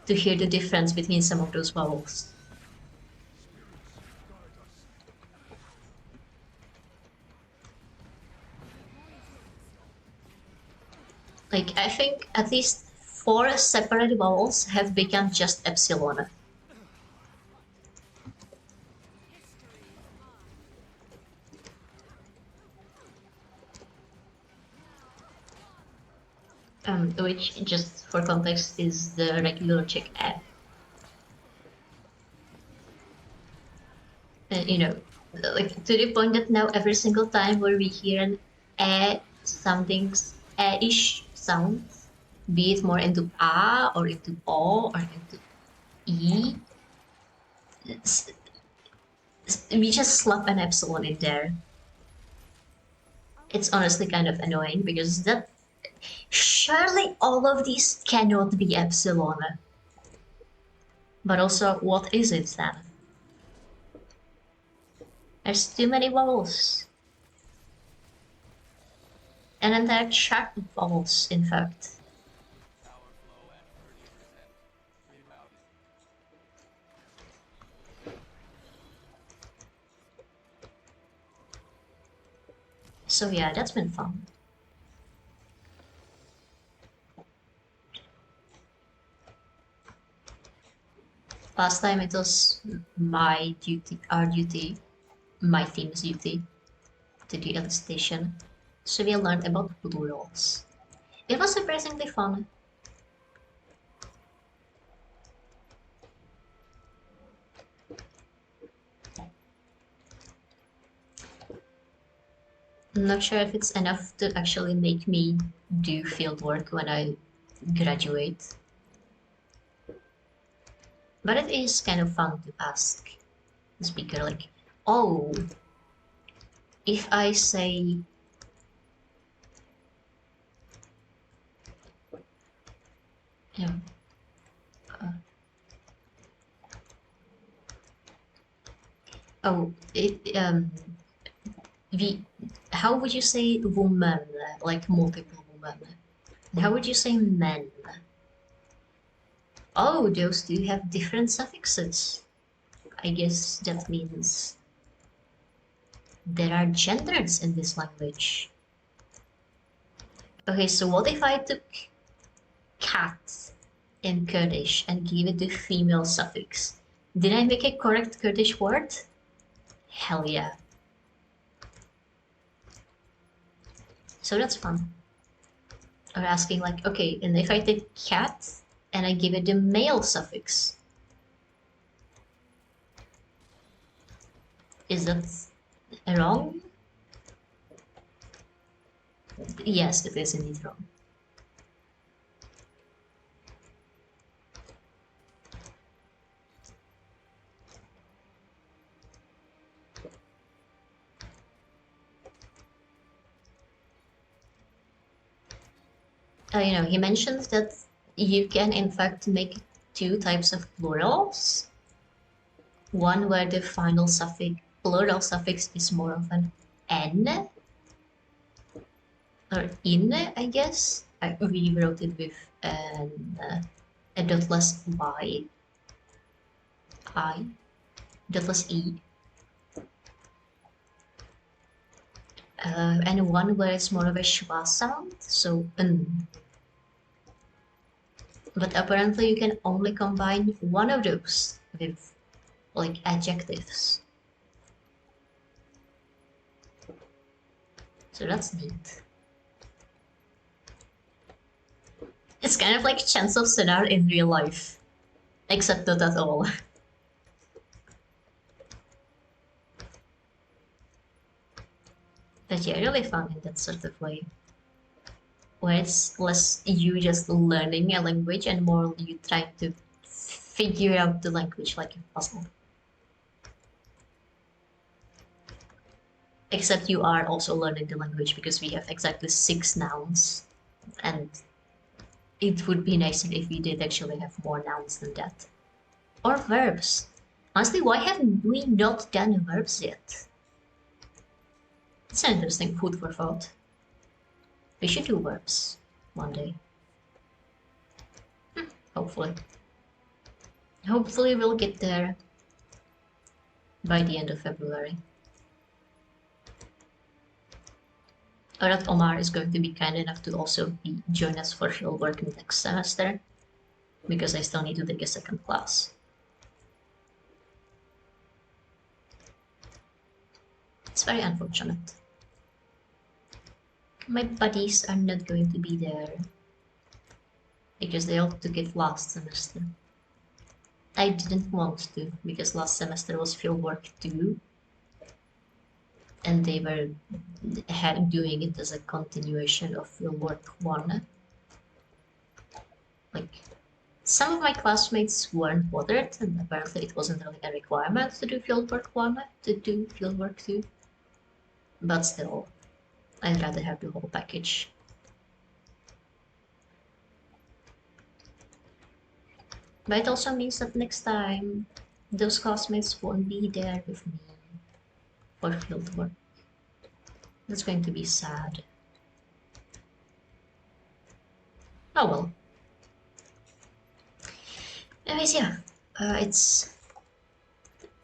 to hear the difference between some of those vowels. Like, I think at least 4 separate vowels have become just epsilon. Which, just for context, is the regular Czech F. Like, to the point that now every single time where we hear an ish sound, be it more into a or into o or into e, we just slap an epsilon in there. It's honestly kind of annoying because that surely all of these cannot be epsilon. But also, what is it then? There's too many vowels. An entire chart of vowels, in fact. So yeah, that's been fun. Last time it was my duty, our duty, my team's duty to do elicitation. So we learned about plurals. It was surprisingly fun. I'm not sure if it's enough to actually make me do field work when I graduate. But it is kind of fun to ask the speaker, like, oh, if I say you know, uh, oh, we, how would you say woman, like multiple women? And how would you say men? Oh, those two have different suffixes. I guess that means there are genders in this language. Okay, so what if I took cat in Kurdish and gave it the female suffix? Did I make a correct Kurdish word? Hell yeah. So that's fun. Or asking like, okay, and if I take cat and I give it the male suffix, is that wrong? Yes, it is indeed wrong. He mentions that you can in fact make two types of plurals. One where the final suffix, plural suffix, is more of an N or in, I guess. I rewrote it with a dotless Y, I, dotless E. And one where it's more of a schwa sound, so n. But apparently you can only combine one of those with like adjectives. So that's neat. It's kind of like Chance of Sonar in real life, except not at all. But yeah, really fun in that sort of way, where it's less you just learning a language and more you trying to figure out the language like a puzzle. Except you are also learning the language because we have exactly 6 nouns, and it would be nicer if we did actually have more nouns than that. Or verbs. Honestly, why haven't we not done verbs yet? It's an interesting food for thought. We should do verbs one day. Hopefully. Hopefully we'll get there by the end of February. Or that Omar is going to be kind enough to also join us for fieldwork next semester, because I still need to take a second class. It's very unfortunate. My buddies are not going to be there because they all took it last semester. I didn't want to because last semester was fieldwork 2, and they were doing it as a continuation of fieldwork 1. Like, some of my classmates weren't bothered, and apparently it wasn't really a requirement to do fieldwork 1 to do fieldwork 2. But still, I'd rather have the whole package. But it also means that next time, those classmates won't be there with me for fieldwork. That's going to be sad. Oh well. Anyways, yeah, it's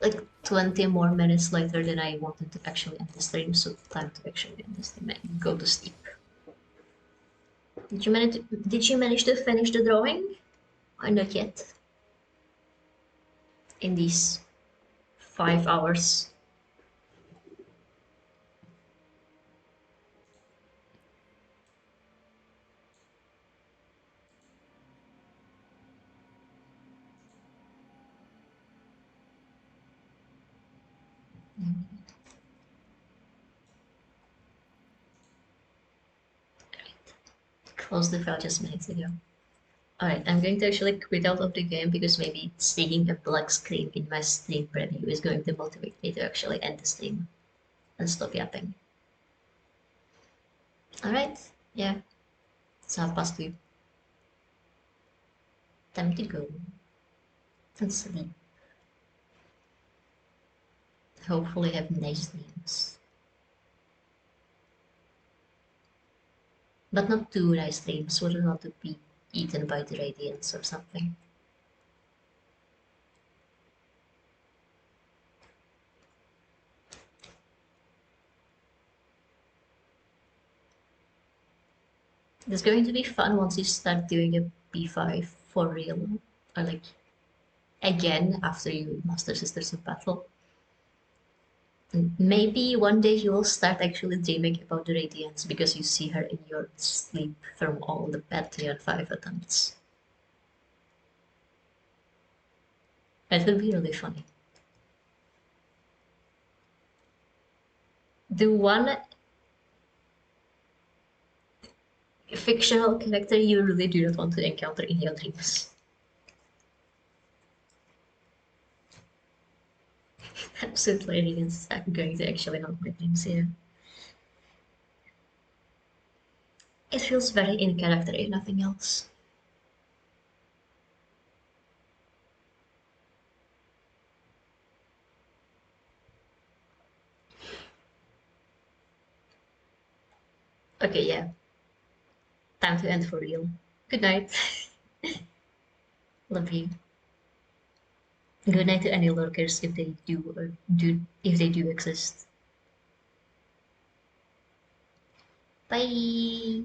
like 20 more minutes later than I wanted to actually end the stream, so time to actually end the stream and go to sleep. Did you manage to finish the drawing? Or not yet? In these 5 hours. Closed the file just minutes ago. Alright, I'm going to actually quit out of the game because maybe seeing a black screen in my stream preview is going to motivate me to actually end the stream and stop yapping. Alright, yeah, it's 2:30. Time to go and sleep. Hopefully have nice dreams. But not too nice dreams, so not to be eaten by the radiance or something. It's going to be fun once you start doing a B5 for real. Or like again after you master Sisters of Battle. And maybe one day you will start actually dreaming about the Radiance because you see her in your sleep from all the Pantheon 5 attempts. That will be really funny. The one fictional character you really do not want to encounter in your dreams. Absolutely, Radiance is going to actually haunt my dreams here. It feels very in character, if nothing else. Okay, yeah. Time to end for real. Good night. Love you. Good night to any lurkers if they do exist. Bye.